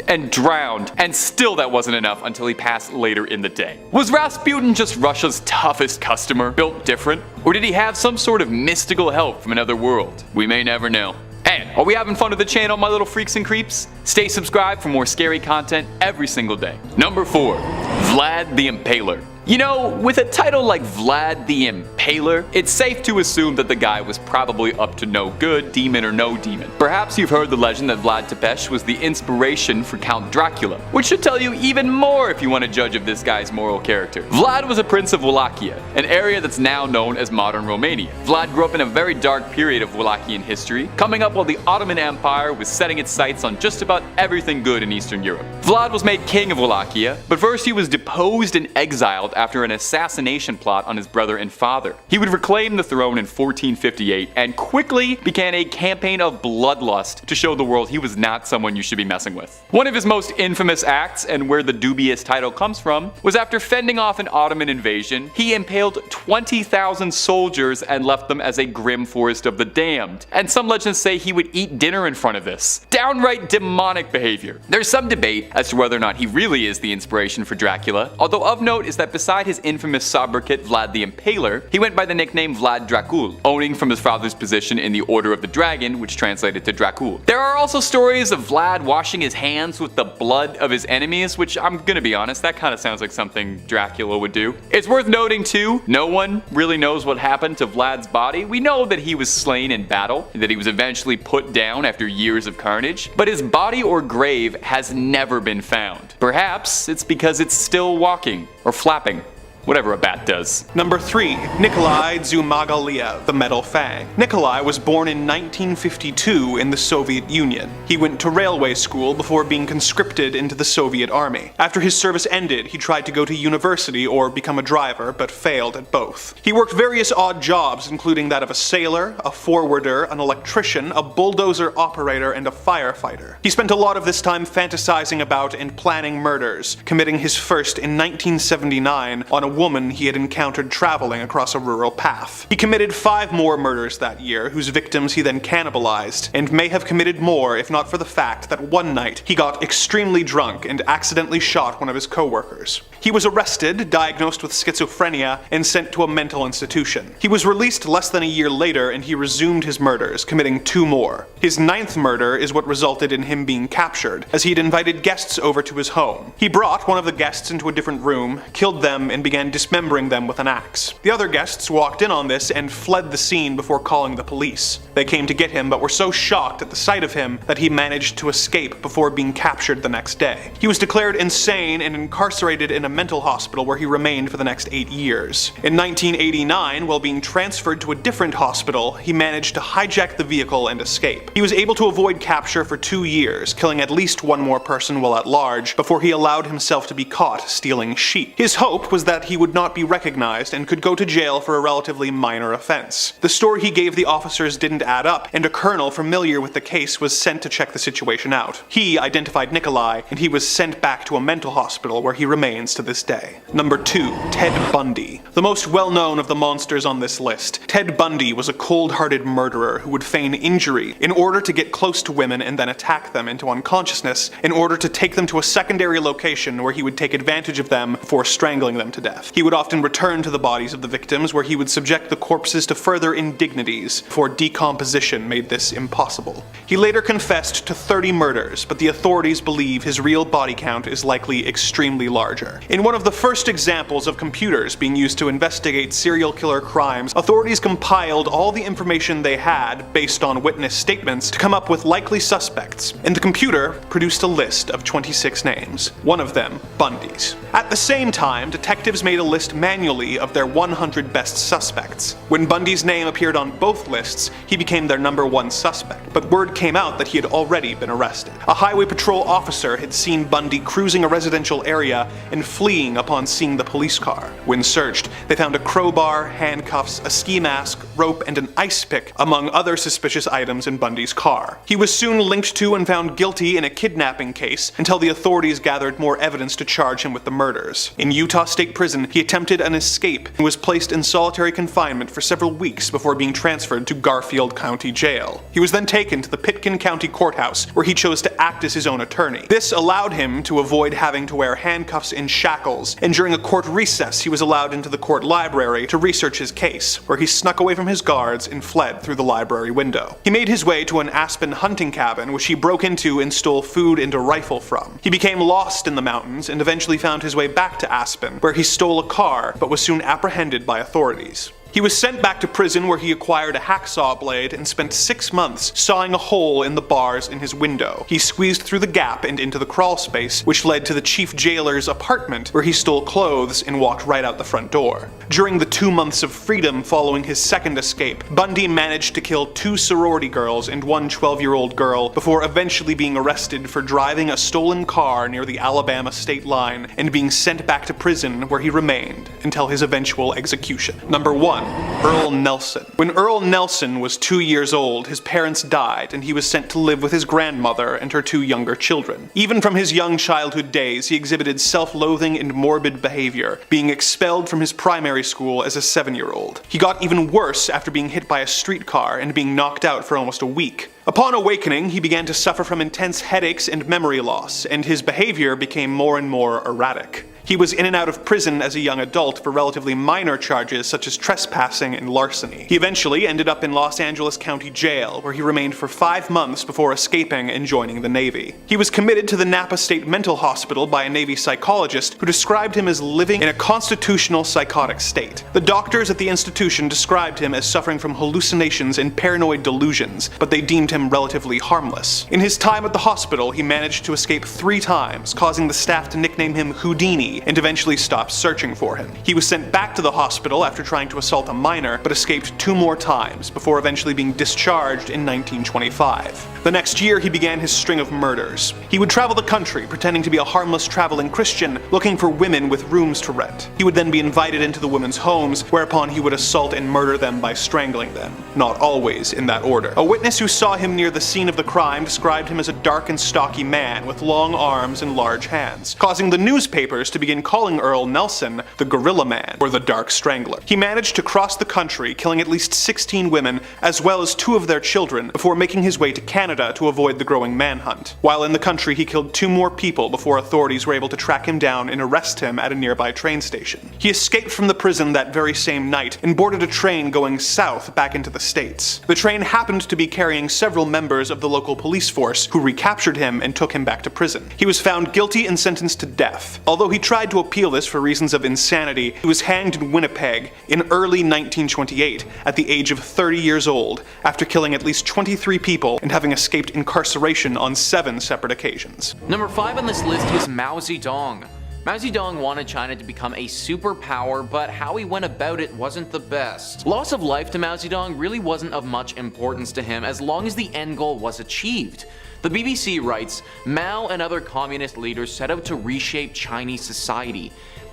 S1: and drowned, and still that wasn't enough until he passed later in the day. Was Rasputin just Russia's toughest customer, built different? Or did he have some sort of mystical help from another world? We may never know. And are we having fun with the channel, my little freaks and creeps? Stay subscribed for more scary content every single day. Number 4. Vlad the Impaler. You know, with a title like Vlad the Impaler, it's safe to assume that the guy was probably up to no good, demon or no demon. Perhaps you've heard the legend that Vlad Tepes was the inspiration for Count Dracula, which should tell you even more if you want to judge of this guy's moral character. Vlad was a prince of Wallachia, an area that's now known as modern Romania. Vlad grew up in a very dark period of Wallachian history, coming up while the Ottoman Empire was setting its sights on just about everything good in Eastern Europe. Vlad was made king of Wallachia, but first he was deposed and exiled after an assassination plot on his brother and father. He would reclaim the throne in 1458 and quickly began a campaign of bloodlust to show the world he was not someone you should be messing with. One of his most infamous acts, and where the dubious title comes from, was after fending off an Ottoman invasion, he impaled 20,000 soldiers and left them as a grim forest of the damned. And some legends say he would eat dinner in front of this. Downright demonic behavior. There's some debate as to whether or not he really is the inspiration for Dracula, although of note is that beside his infamous sobriquet Vlad the Impaler, he went by the nickname Vlad Dracul, owning from his father's position in the Order of the Dragon, which translated to Dracul. There are also stories of Vlad washing his hands with the blood of his enemies, which I'm gonna be honest, that kind of sounds like something Dracula would do. It's worth noting too, no one really knows what happened to Vlad's body. We know that he was slain in battle, and that he was eventually put down after years of carnage, but his body or grave has never been found. Perhaps it's because it's still walking, or flapping. Whatever a bat does.
S3: Number 3. Nikolai Zhumagaliev, the Metal Fang. Nikolai was born in 1952 in the Soviet Union. He went to railway school before being conscripted into the Soviet army. After his service ended, he tried to go to university or become a driver, but failed at both. He worked various odd jobs, including that of a sailor, a forwarder, an electrician, a bulldozer operator, and a firefighter. He spent a lot of this time fantasizing about and planning murders, committing his first in 1979 on a woman he had encountered traveling across a rural path. He committed 5 more murders that year, whose victims he then cannibalized, and may have committed more if not for the fact that one night he got extremely drunk and accidentally shot one of his co-workers. He was arrested, diagnosed with schizophrenia, and sent to a mental institution. He was released less than a year later, and he resumed his murders, committing 2 more. His 9th murder is what resulted in him being captured, as he had invited guests over to his home. He brought one of the guests into a different room, killed them, and began dismembering them with an axe. The other guests walked in on this and fled the scene before calling the police. They came to get him, but were so shocked at the sight of him that he managed to escape before being captured the next day. He was declared insane and incarcerated in a mental hospital where he remained for the next 8 years. In 1989, while being transferred to a different hospital, he managed to hijack the vehicle and escape. He was able to avoid capture for 2 years, killing at least 1 more person while at large, before he allowed himself to be caught stealing sheep. His hope was that he would not be recognized and could go to jail for a relatively minor offense. The story he gave the officers didn't add up, and a colonel familiar with the case was sent to check the situation out. He identified Nikolai, and he was sent back to a mental hospital where he remains to this day. Number 2. Ted Bundy. The most well-known of the monsters on this list, Ted Bundy was a cold-hearted murderer who would feign injury in order to get close to women and then attack them into unconsciousness in order to take them to a secondary location where he would take advantage of them before strangling them to death. He would often return to the bodies of the victims, where he would subject the corpses to further indignities, for decomposition made this impossible. He later confessed to 30 murders, but the authorities believe his real body count is likely extremely larger. In one of the first examples of computers being used to investigate serial killer crimes, authorities compiled all the information they had, based on witness statements, to come up with likely suspects, and the computer produced a list of 26 names, one of them Bundy's. At the same time, detectives made a list manually of their 100 best suspects. When Bundy's name appeared on both lists, he became their number 1 suspect, but word came out that he had already been arrested. A highway patrol officer had seen Bundy cruising a residential area and fleeing upon seeing the police car. When searched, they found a crowbar, handcuffs, a ski mask, rope, and an ice pick, among other suspicious items in Bundy's car. He was soon linked to and found guilty in a kidnapping case until the authorities gathered more evidence to charge him with the murders. In Utah State Prison, he attempted an escape and was placed in solitary confinement for several weeks before being transferred to Garfield County Jail. He was then taken to the Pitkin County Courthouse, where he chose to act as his own attorney. This allowed him to avoid having to wear handcuffs and shackles, and during a court recess he was allowed into the court library to research his case, where he snuck away from his guards and fled through the library window. He made his way to an Aspen hunting cabin, which he broke into and stole food and a rifle from. He became lost in the mountains and eventually found his way back to Aspen, where he stole a car but was soon apprehended by authorities. He was sent back to prison where he acquired a hacksaw blade and spent 6 months sawing a hole in the bars in his window. He squeezed through the gap and into the crawl space, which led to the chief jailer's apartment, where he stole clothes and walked right out the front door. During the 2 months of freedom following his second escape, Bundy managed to kill 2 sorority girls and 1 12-year-old girl before eventually being arrested for driving a stolen car near the Alabama state line and being sent back to prison where he remained until his eventual execution. Number 1. Earl Nelson. When Earl Nelson was 2 years old, his parents died and he was sent to live with his grandmother and her 2 younger children. Even from his young childhood days, he exhibited self-loathing and morbid behavior, being expelled from his primary school as a 7-year-old. He got even worse after being hit by a streetcar and being knocked out for almost a week. Upon awakening, he began to suffer from intense headaches and memory loss, and his behavior became more and more erratic. He was in and out of prison as a young adult for relatively minor charges such as trespassing and larceny. He eventually ended up in Los Angeles County Jail, where he remained for 5 months before escaping and joining the Navy. He was committed to the Napa State Mental Hospital by a Navy psychologist who described him as living in a constitutional psychotic state. The doctors at the institution described him as suffering from hallucinations and paranoid delusions, but they deemed him relatively harmless. In his time at the hospital, he managed to escape 3 times, causing the staff to nickname him Houdini, and eventually stopped searching for him. He was sent back to the hospital after trying to assault a minor, but escaped 2 more times before eventually being discharged in 1925. The next year, he began his string of murders. He would travel the country pretending to be a harmless traveling Christian, looking for women with rooms to rent. He would then be invited into the women's homes, whereupon he would assault and murder them by strangling them. Not always in that order. A witness who saw him near the scene of the crime described him as a dark and stocky man with long arms and large hands, causing the newspapers to begin calling Earl Nelson the Gorilla Man, or the Dark Strangler. He managed to cross the country, killing at least 16 women, as well as 2 of their children, before making his way to Canada to avoid the growing manhunt. While in the country, he killed 2 more people before authorities were able to track him down and arrest him at a nearby train station. He escaped from the prison that very same night and boarded a train going south back into the States. The train happened to be carrying several members of the local police force, who recaptured him and took him back to prison. He was found guilty and sentenced to death. Although he tried to appeal this for reasons of insanity, he was hanged in Winnipeg in early 1928 at the age of 30 years old, after killing at least 23 people and having escaped incarceration on 7 separate occasions.
S2: Number 5 on this list is Mao Zedong. Mao Zedong wanted China to become a superpower, but how he went about it wasn't the best. Loss of life to Mao Zedong really wasn't of much importance to him as long as the end goal was achieved. The BBC writes, Mao and other communist leaders set out to reshape Chinese society.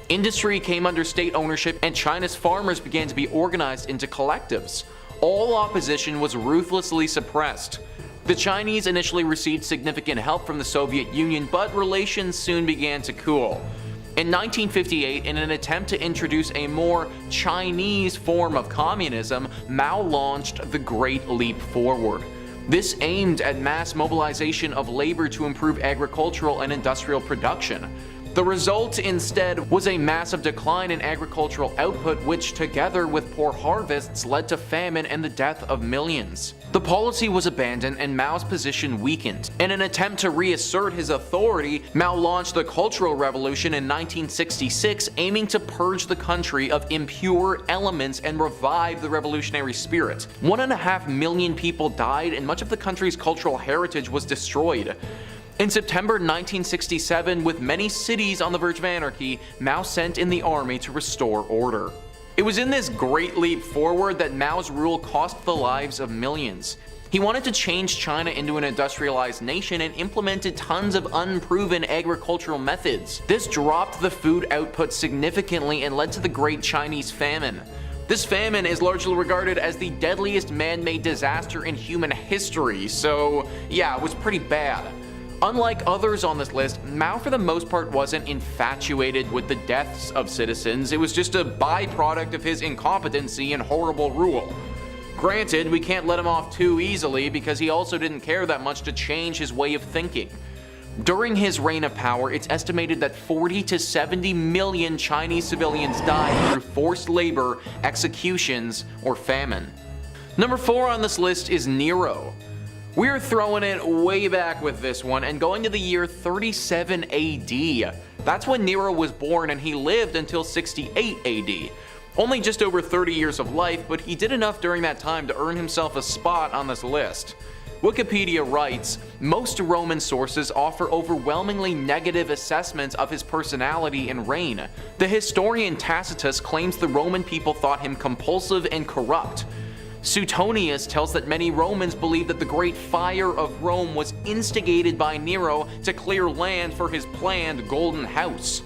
S2: Industry came under state ownership and China's farmers began to be organized into collectives. All opposition was ruthlessly suppressed. The Chinese initially received significant help from the Soviet Union, but relations soon began to cool. In 1958, in an attempt to introduce a more Chinese form of communism, Mao launched the Great Leap Forward. This aimed at mass mobilization of labor to improve agricultural and industrial production. The result instead was a massive decline in agricultural output, which together with poor harvests led to famine and the death of millions. The policy was abandoned and Mao's position weakened. In an attempt to reassert his authority, Mao launched the Cultural Revolution in 1966, aiming to purge the country of impure elements and revive the revolutionary spirit. 1.5 million people died and much of the country's cultural heritage was destroyed. In September 1967, with many cities on the verge of anarchy, Mao sent in the army to restore order. It was in this great leap forward that Mao's rule cost the lives of millions. He wanted to change China into an industrialized nation and implemented tons of unproven agricultural methods. This dropped the food output significantly and led to the Great Chinese Famine. This famine is largely regarded as the deadliest man-made disaster in human history, so yeah, it was pretty bad. Unlike others on this list, Mao for the most part wasn't infatuated with the deaths of citizens. It was just a byproduct of his incompetency and horrible rule. Granted, we can't let him off too easily because he also didn't care that much to change his way of thinking. During his reign of power, it's estimated that 40 to 70 million Chinese civilians died through forced labor, executions, or famine. Number 4 on this list is Nero. We're throwing it way back with this one and going to the year 37 AD. That's when Nero was born and he lived until 68 AD. Only just over 30 years of life, but he did enough during that time to earn himself a spot on this list. Wikipedia writes, most Roman sources offer overwhelmingly negative assessments of his personality and reign. The historian Tacitus claims the Roman people thought him compulsive and corrupt. Suetonius tells that many Romans believed that the Great Fire of Rome was instigated by Nero to clear land for his planned Golden House.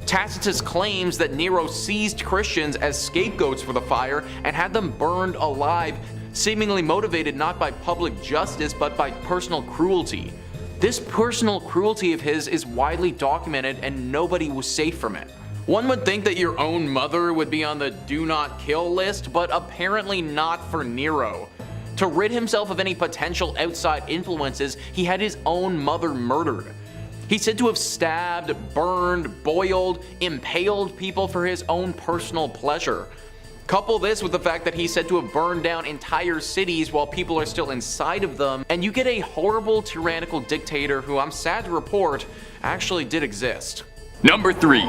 S2: Tacitus claims that Nero seized Christians as scapegoats for the fire and had them burned alive, seemingly motivated not by public justice but by personal cruelty. This personal cruelty of his is widely documented and nobody was safe from it. One would think that your own mother would be on the do not kill list, but apparently not for Nero. To rid himself of any potential outside influences, he had his own mother murdered. He's said to have stabbed, burned, boiled, impaled people for his own personal pleasure. Couple this with the fact that he's said to have burned down entire cities while people are still inside of them, and you get a horrible, tyrannical dictator who, I'm sad to report, actually did exist.
S1: Number 3.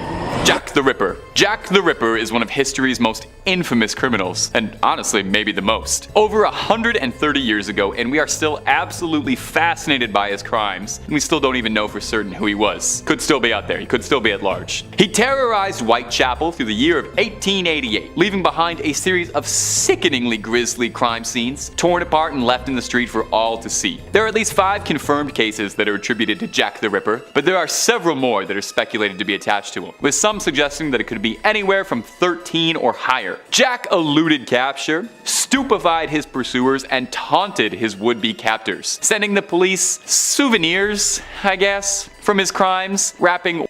S1: Jack the Ripper. Jack the Ripper is one of history's most infamous criminals, and honestly, maybe the most. Over 130 years ago, and we are still absolutely fascinated by his crimes, and we still don't even know for certain who he was. Could still be out there, he could still be at large. He terrorized Whitechapel through the year of 1888, leaving behind a series of sickeningly grisly crime scenes, torn apart and left in the street for all to see. There are at least 5 confirmed cases that are attributed to Jack the Ripper, but there are several more that are speculated to be attached to him, with some suggesting that it could be anywhere from 13 or higher. Jack eluded capture, stupefied his pursuers, and taunted his would-be captors, sending the police souvenirs, I guess, from his crimes, wrapping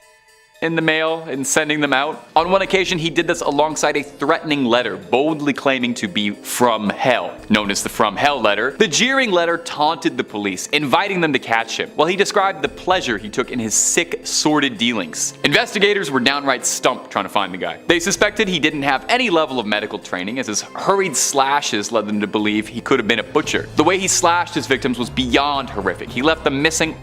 S1: in the mail and sending them out. On one occasion, he did this alongside a threatening letter, boldly claiming to be from hell, known as the From Hell letter. The jeering letter taunted the police, inviting them to catch him, while he described the pleasure he took in his sick, sordid dealings. Investigators were downright stumped trying to find the guy. They suspected he didn't have any level of medical training, as his hurried slashes led them to believe he could have been a butcher. The way he slashed his victims was beyond horrific. He left them missing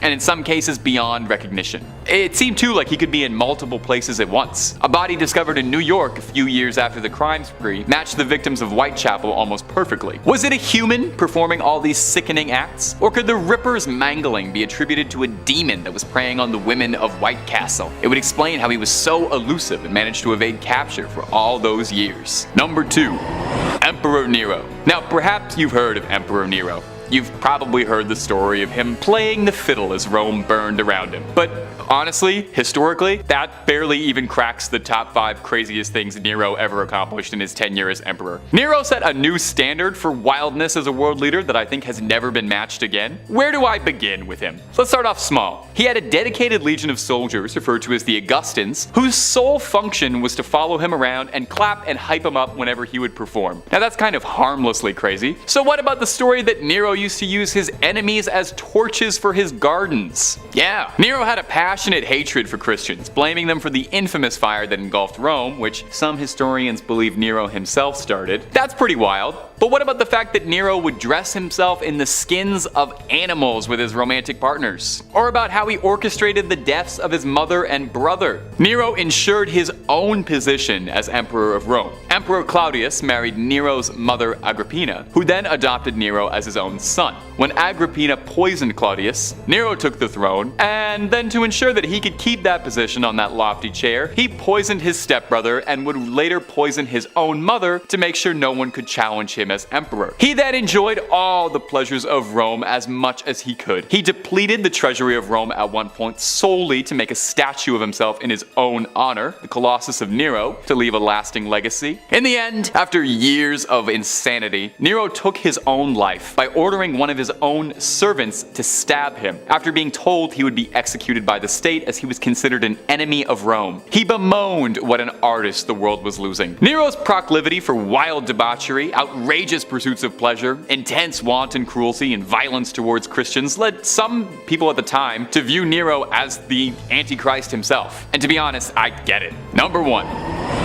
S1: and in some cases beyond recognition. It seemed too like he could be in multiple places at once. A body discovered in New York a few years after the crime spree matched the victims of Whitechapel almost perfectly. Was it a human performing all these sickening acts? Or could the Ripper's mangling be attributed to a demon that was preying on the women of White Castle? It would explain how he was so elusive and managed to evade capture for all those years. Number 2. Emperor Nero. Now perhaps you've heard of Emperor Nero. You've probably heard the story of him playing the fiddle as Rome burned around him. But honestly, historically, that barely even cracks the top 5 craziest things Nero ever accomplished in his tenure as emperor. Nero set a new standard for wildness as a world leader that I think has never been matched again. Where do I begin with him? Let's start off small. He had a dedicated legion of soldiers, referred to as the Augustans, whose sole function was to follow him around and clap and hype him up whenever he would perform. Now that's kind of harmlessly crazy. So what about the story that Nero used to use his enemies as torches for his gardens? Yeah, Nero had a passionate hatred for Christians, blaming them for the infamous fire that engulfed Rome, which some historians believe Nero himself started. That's pretty wild. But what about the fact that Nero would dress himself in the skins of animals with his romantic partners? Or about how he orchestrated the deaths of his mother and brother? Nero ensured his own position as emperor of Rome. Emperor Claudius married Nero's mother Agrippina, who then adopted Nero as his own son. When Agrippina poisoned Claudius, Nero took the throne, and then to ensure that he could keep that position on that lofty chair, he poisoned his stepbrother and would later poison his own mother to make sure no one could challenge him as emperor. He then enjoyed all the pleasures of Rome as much as he could. He depleted the treasury of Rome at one point solely to make a statue of himself in his own honor, the Colossus of Nero, to leave a lasting legacy. In the end, after years of insanity, Nero took his own life by ordering one of his own servants to stab him after being told he would be executed by the state as he was considered an enemy of Rome. He bemoaned what an artist the world was losing. Nero's proclivity for wild debauchery, outrageous pursuits of pleasure, intense wanton cruelty, and violence towards Christians led some people at the time to view Nero as the Antichrist himself. And to be honest, I get it. Number 1.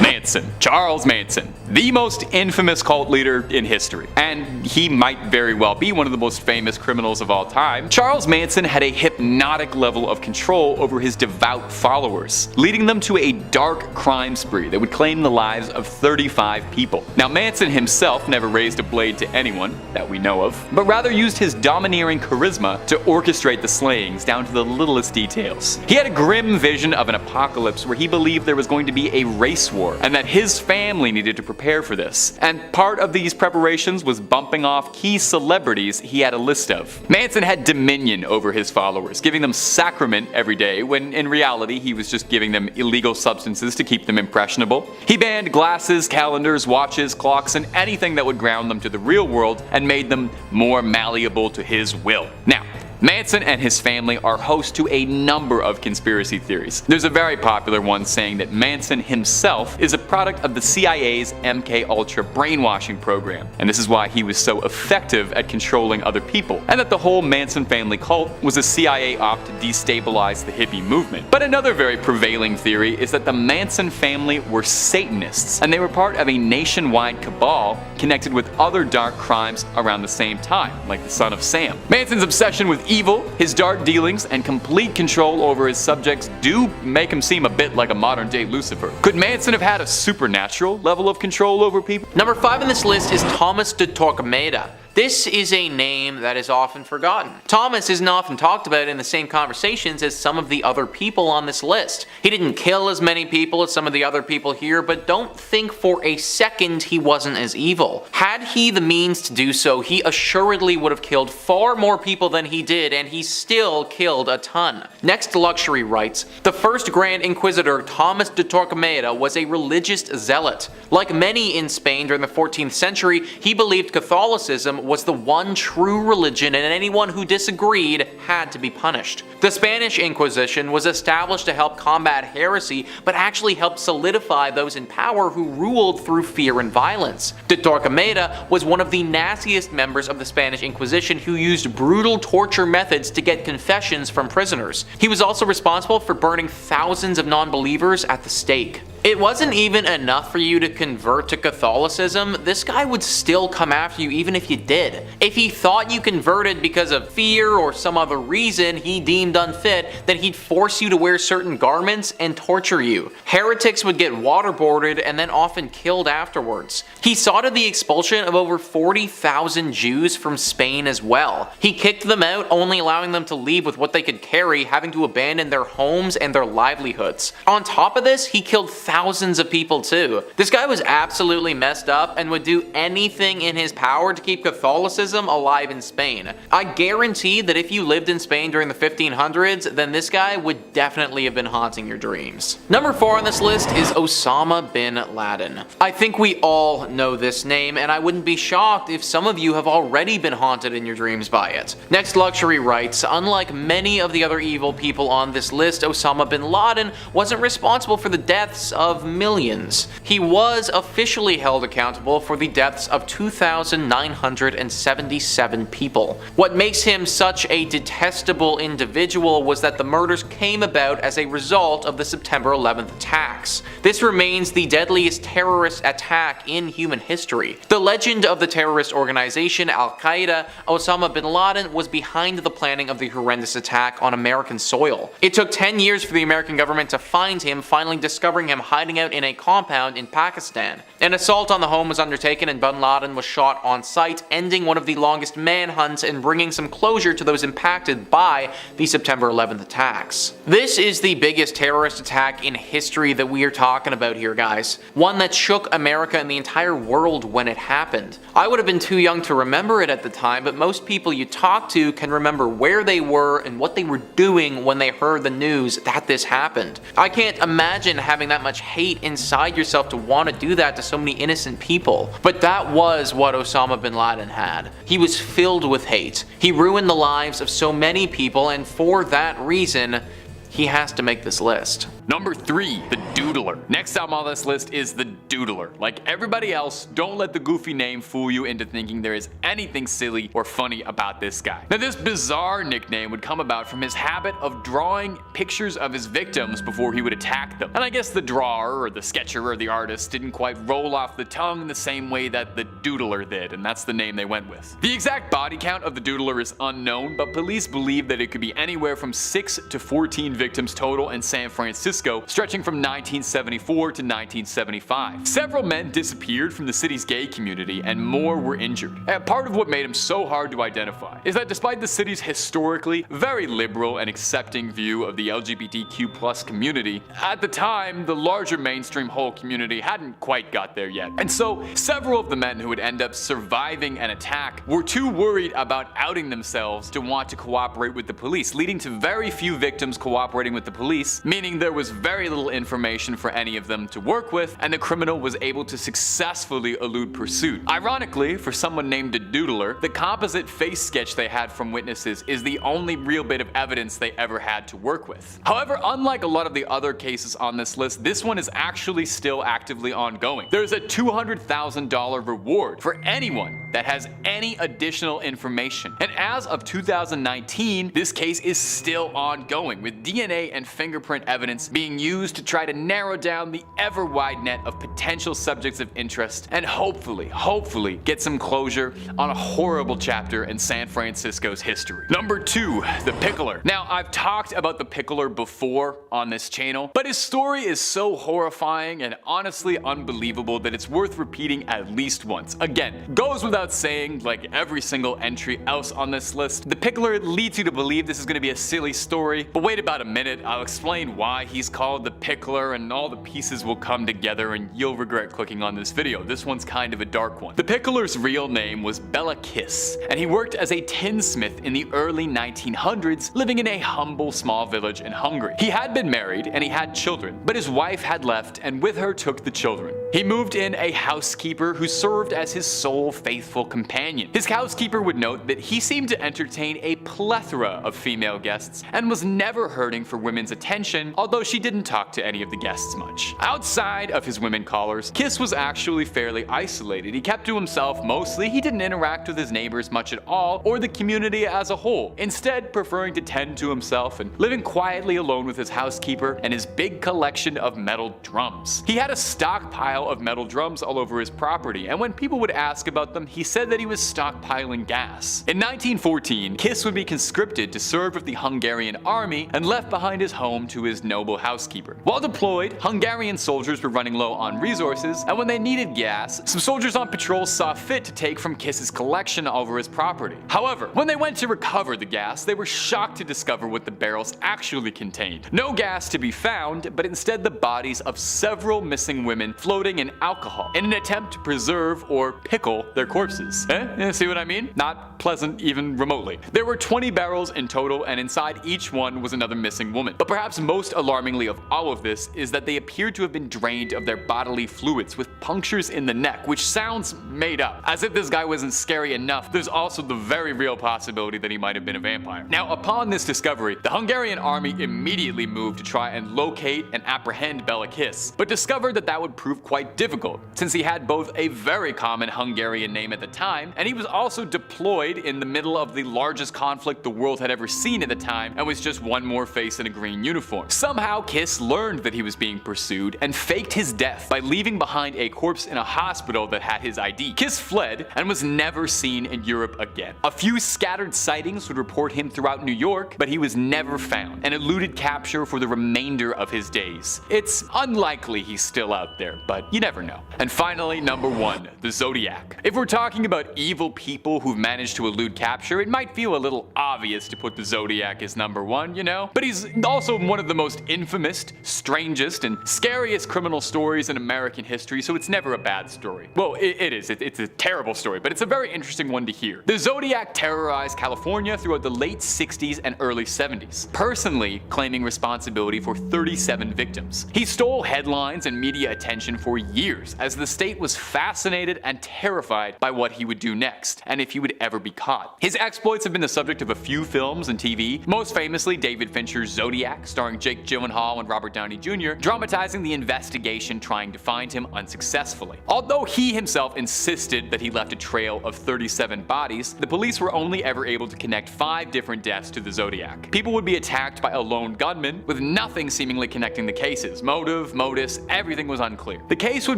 S1: Manson. Charles Manson, the most infamous cult leader in history, and he might very well be one of the most famous criminals of all time. Charles Manson had a hypnotic level of control over his devout followers, leading them to a dark crime spree that would claim the lives of 35 people. Now, Manson himself never raised a blade to anyone that we know of, but rather used his domineering charisma to orchestrate the slayings down to the littlest details. He had a grim vision of an apocalypse where he believed there was going to be a race war, and that his family needed to prepare for this. And part of these preparations was bumping off key celebrities he had a list of. Manson had dominion over his followers, giving them sacrament every day, when in reality he was just giving them illegal substances to keep them impressionable. He banned glasses, calendars, watches, clocks, and anything that would ground them to the real world and made them more malleable to his will. Now, Manson and his family are host to a number of conspiracy theories. There's a very popular one saying that Manson himself is a product of the CIA's MK Ultra brainwashing program, and this is why he was so effective at controlling other people, and that the whole Manson family cult was a CIA op to destabilize the hippie movement. But another very prevailing theory is that the Manson family were Satanists, and they were part of a nationwide cabal connected with other dark crimes around the same time, like the Son of Sam. Manson's obsession with evil, his dark dealings, and complete control over his subjects do make him seem a bit like a modern day Lucifer. Could Manson have had a supernatural level of control over people?
S2: Number 5 on this list is Thomas de Torquemada. This is a name that is often forgotten. Thomas isn't often talked about in the same conversations as some of the other people on this list. He didn't kill as many people as some of the other people here, but don't think for a second he wasn't as evil. Had he the means to do so, he assuredly would have killed far more people than he did, and he still killed a ton. Next, Luxury writes, the first Grand Inquisitor, Thomas de Torquemada, was a religious zealot. Like many in Spain during the 14th century, he believed Catholicism was the one true religion, and anyone who disagreed had to be punished. The Spanish Inquisition was established to help combat heresy, but actually helped solidify those in power who ruled through fear and violence. De Torquemada was one of the nastiest members of the Spanish Inquisition who used brutal torture methods to get confessions from prisoners. He was also responsible for burning thousands of non-believers at the stake. It wasn't even enough for you to convert to Catholicism, this guy would still come after you even if you did. If he thought you converted because of fear or some other reason he deemed unfit, then he'd force you to wear certain garments and torture you. Heretics would get waterboarded and then often killed afterwards. He saw to the expulsion of over 40,000 Jews from Spain as well. He kicked them out, only allowing them to leave with what they could carry, having to abandon their homes and their livelihoods. On top of this, he killed thousands of people too. This guy was absolutely messed up and would do anything in his power to keep Catholicism alive in Spain. I guarantee that if you lived in Spain during the 1500s, then this guy would definitely have been haunting your dreams. Number 4 on this list is Osama bin Laden. I think we all know this name, and I wouldn't be shocked if some of you have already been haunted in your dreams by it. Next Luxury writes, unlike many of the other evil people on this list, Osama bin Laden wasn't responsible for the deaths of millions. He was officially held accountable for the deaths of 2,977 people. What makes him such a detestable individual was that the murders came about as a result of the September 11th attacks. This remains the deadliest terrorist attack in human history. The legend of the terrorist organization Al-Qaeda, Osama bin Laden was behind the planning of the horrendous attack on American soil. It took 10 years for the American government to find him, finally discovering him hiding out in a compound in Pakistan. An assault on the home was undertaken and bin Laden was shot on site, ending one of the longest manhunts and bringing some closure to those impacted by the September 11th attacks. This is the biggest terrorist attack in history that we are talking about here, guys. One that shook America and the entire world when it happened. I would have been too young to remember it at the time, but most people you talk to can remember where they were and what they were doing when they heard the news that this happened. I can't imagine having that much hate inside yourself to want to do that to so many innocent people. But that was what Osama bin Laden had. He was filled with hate. He ruined the lives of so many people, and for that reason, he has to make this list.
S1: Number 3, the Doodler. Next up on this list is the Doodler. Like everybody else, don't let the goofy name fool you into thinking there is anything silly or funny about this guy. Now this bizarre nickname would come about from his habit of drawing pictures of his victims before he would attack them. And I guess the drawer or the sketcher or the artist didn't quite roll off the tongue the same way that the Doodler did, and that's the name they went with. The exact body count of the Doodler is unknown, but police believe that it could be anywhere from 6 to 14 victims total in San Francisco, stretching from 1974 to 1975. Several men disappeared from the city's gay community and more were injured. And part of what made him so hard to identify is that despite the city's historically very liberal and accepting view of the LGBTQ+ community, at the time the larger mainstream whole community hadn't quite got there yet. And so several of the men who would end up surviving an attack were too worried about outing themselves to want to cooperate with the police, leading to very few victims cooperating with the police, meaning there was very little information for any of them to work with, and the criminal was able to successfully elude pursuit. Ironically, for someone named the Doodler, the composite face sketch they had from witnesses is the only real bit of evidence they ever had to work with. However, unlike a lot of the other cases on this list, this one is actually still actively ongoing. There's a $200,000 reward for anyone that has any additional information. And as of 2019, this case is still ongoing, with DNA and fingerprint evidence being used to try to narrow down the ever wide net of potential subjects of interest and hopefully get some closure on a horrible chapter in San Francisco's history. Number 2, the Pickler. Now, I've talked about the Pickler before on this channel, but his story is so horrifying and honestly unbelievable that it's worth repeating at least once. Again, goes without saying, like every single entry else on this list, the Pickler leads you to believe this is going to be a silly story, but wait about a minute, I'll explain why he's called the Pickler and all the pieces will come together and you'll regret clicking on this video. This one's kind of a dark one. The Pickler's real name was Bela Kiss, and he worked as a tinsmith in the early 1900s, living in a humble small village in Hungary. He had been married and he had children, but his wife had left and with her took the children. He moved in a housekeeper who served as his sole faithful companion. His housekeeper would note that he seemed to entertain a plethora of female guests and was never hurting for women's attention, although she didn't talk to any of the guests much. Outside of his women callers, Kiss was actually fairly isolated. He kept to himself mostly, he didn't interact with his neighbors much at all or the community as a whole, instead preferring to tend to himself and living quietly alone with his housekeeper and his big collection of metal drums. He had a stockpile of metal drums all over his property, and when people would ask about them, he said that he was stockpiling gas. In 1914, Kiss would be conscripted to serve with the Hungarian army and left behind his home to his noble housekeeper. While deployed, Hungarian soldiers were running low on resources, and when they needed gas, some soldiers on patrol saw fit to take from Kiss's collection all over his property. However, when they went to recover the gas, they were shocked to discover what the barrels actually contained. No gas to be found, but instead the bodies of several missing women floating in alcohol in an attempt to preserve or pickle their corpses. See what I mean? Not pleasant even remotely. There were 20 barrels in total, and inside each one was another missing woman. But perhaps most alarmingly of all of this is that they appeared to have been drained of their bodily fluids with punctures in the neck, which sounds made up. As if this guy wasn't scary enough, there's also the very real possibility that he might have been a vampire. Now, upon this discovery, the Hungarian army immediately moved to try and locate and apprehend Bela Kiss, but discovered that that would prove quite difficult, since he had both a very common Hungarian name at the time, and he was also deployed in the middle of the largest conflict the world had ever seen at the time, and was just one more face in a green uniform. Somehow, Kiss learned that he was being pursued and faked his death by leaving behind a corpse in a hospital that had his ID. Kiss fled and was never seen in Europe again. A few scattered sightings would report him throughout New York, but he was never found and eluded capture for the remainder of his days. It's unlikely he's still out there, but you never know. And finally, number 1, the Zodiac. If we're talking about evil people who've managed to elude capture, it might feel a little obvious to put the Zodiac as number 1, you know? But he's also one of the most infamous, strangest, and scariest criminal stories in American history, so it's never a bad story. Well, it is. It's a terrible story, but it's a very interesting one to hear. The Zodiac terrorized California throughout the late 60s and early 70s, personally claiming responsibility for 37 victims. He stole headlines and media attention for years, as the state was fascinated and terrified by what he would do next, and if he would ever be caught. His exploits have been the subject of a few films and TV, most famously David Fincher's Zodiac, starring Jake Gyllenhaal Hall and Robert Downey Jr., dramatizing the investigation trying to find him unsuccessfully. Although he himself insisted that he left a trail of 37 bodies, the police were only ever able to connect 5 different deaths to the Zodiac. People would be attacked by a lone gunman, with nothing seemingly connecting the cases. Motive, modus, everything was unclear. The case would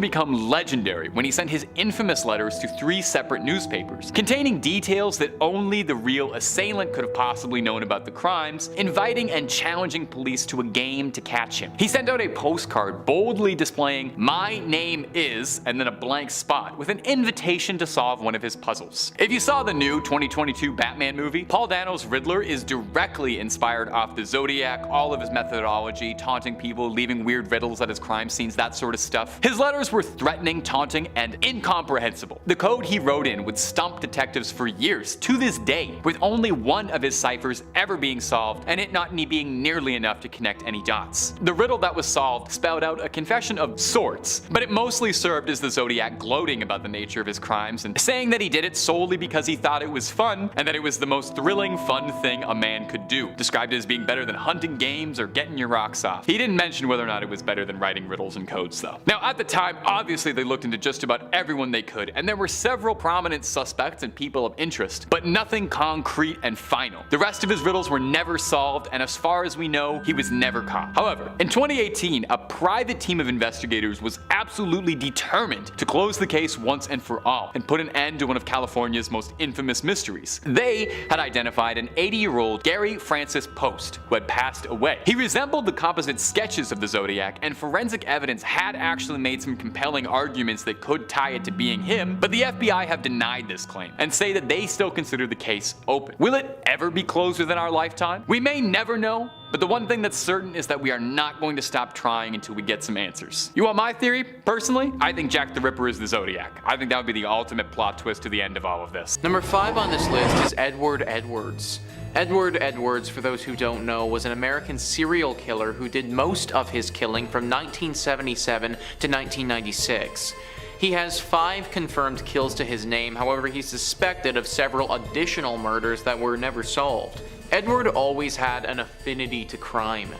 S1: become legendary when he sent his infamous letters to 3 separate newspapers, containing details that only the real assailant could have possibly known about the crimes, inviting and challenging police to a game to catch him. He sent out a postcard boldly displaying "My name is," and then a blank spot with an invitation to solve one of his puzzles. If you saw the new 2022 Batman movie, Paul Dano's Riddler is directly inspired off the Zodiac, all of his methodology, taunting people, leaving weird riddles at his crime scenes, that sort of stuff. His letters were threatening, taunting, and incomprehensible. The code he wrote in would stump detectives for years, to this day, with only one of his ciphers ever being solved, and it not being nearly enough to connect any dots. The riddle that was solved spelled out a confession of sorts, but it mostly served as the Zodiac gloating about the nature of his crimes and saying that he did it solely because he thought it was fun and that it was the most thrilling, fun thing a man could do, described it as being better than hunting games or getting your rocks off. He didn't mention whether or not it was better than writing riddles and codes though. Now at the time, obviously they looked into just about everyone they could, and there were several prominent suspects and people of interest, but nothing concrete and final. The rest of his riddles were never solved, and as far as we know, he was never caught. However, in 2018, a private team of investigators was absolutely determined to close the case once and for all, and put an end to one of California's most infamous mysteries. They had identified an 80-year-old Gary Francis Post, who had passed away. He resembled the composite sketches of the Zodiac, and forensic evidence had actually made some compelling arguments that could tie it to being him, but the FBI have denied this claim, and say that they still consider the case open. Will it ever be closed within our lifetime? We may never know, but the one thing that's certain is that we are not going to stop trying until we get some answers. You want my theory? Personally, I think Jack the Ripper is the Zodiac. I think that would be the ultimate plot twist to the end of all of this.
S2: Number 5 on this list is Edward Edwards. Edward Edwards, for those who don't know, was an American serial killer who did most of his killing from 1977 to 1996. He has 5 confirmed kills to his name, however he's suspected of several additional murders that were never solved. Edward always had an affinity to crime.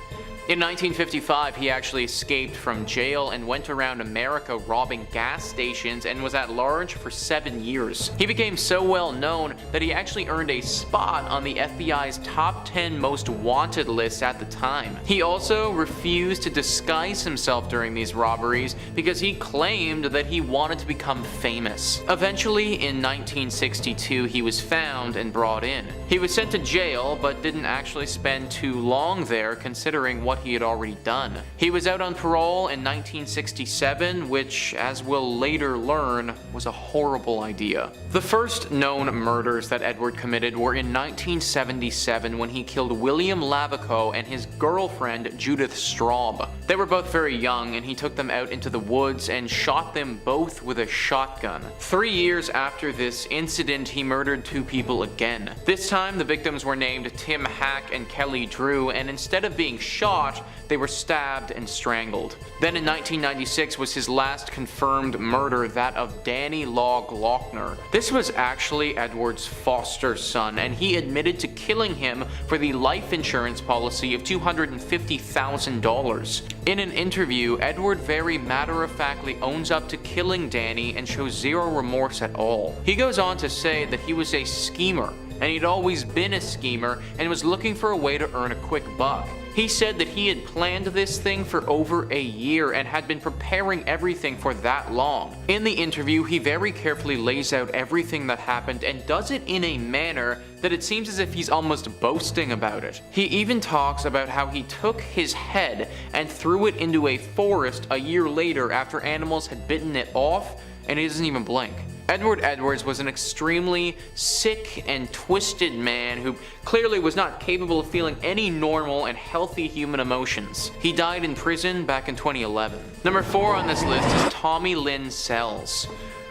S2: In 1955, he actually escaped from jail and went around America robbing gas stations and was at large for 7 years. He became so well known that he actually earned a spot on the FBI's top 10 most wanted list at the time. He also refused to disguise himself during these robberies because he claimed that he wanted to become famous. Eventually, in 1962, he was found and brought in. He was sent to jail, but didn't actually spend too long there considering what he had already done. He was out on parole in 1967, which, as we'll later learn, was a horrible idea. The first known murders that Edward committed were in 1977 when he killed William Lavico and his girlfriend Judith Straub. They were both very young, and he took them out into the woods and shot them both with a shotgun. 3 years after this incident, he murdered 2 people again. This time, the victims were named Tim Hack and Kelly Drew, and instead of being shot, they were stabbed and strangled. Then in 1996 was his last confirmed murder, that of Danny Law Glockner. This was actually Edward's foster son, and he admitted to killing him for the life insurance policy of $250,000. In an interview, Edward very matter-of-factly owns up to killing Danny and shows zero remorse at all. He goes on to say that he was a schemer, and he'd always been a schemer and was looking for a way to earn a quick buck. He said that he had planned this thing for over a year and had been preparing everything for that long. In the interview, he very carefully lays out everything that happened and does it in a manner that it seems as if he's almost boasting about it. He even talks about how he took his head and threw it into a forest a year later after animals had bitten it off, and he doesn't even blink. Edward Edwards was an extremely sick and twisted man who clearly was not capable of feeling any normal and healthy human emotions. He died in prison back in 2011. Number 4 on this list is Tommy Lynn Sells.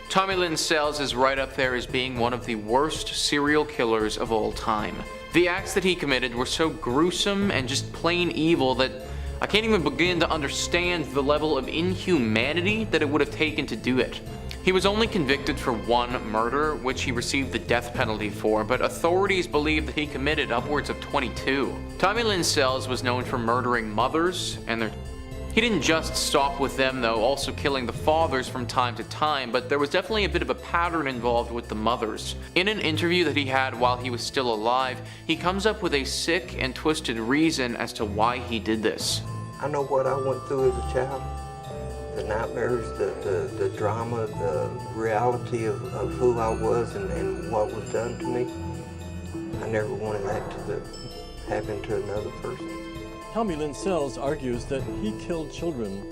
S2: Tommy Lynn Sells is right up there as being one of the worst serial killers of all time. The acts that he committed were so gruesome and just plain evil that I can't even begin to understand the level of inhumanity that it would have taken to do it. He was only convicted for one murder, which he received the death penalty for, but authorities believe that he committed upwards of 22. Tommy Lynn Sells was known for murdering mothers and their... He didn't just stop with them though, also killing the fathers from time to time, but there was definitely a bit of a pattern involved with the mothers. In an interview that he had while he was still alive, he comes up with a sick and twisted reason as to why he did this.
S5: I know what I went through as a child. The nightmares, the drama, the reality of who I was and what was done to me. I never wanted that to happen to another person.
S6: Tommy Lynn Sells argues that he killed children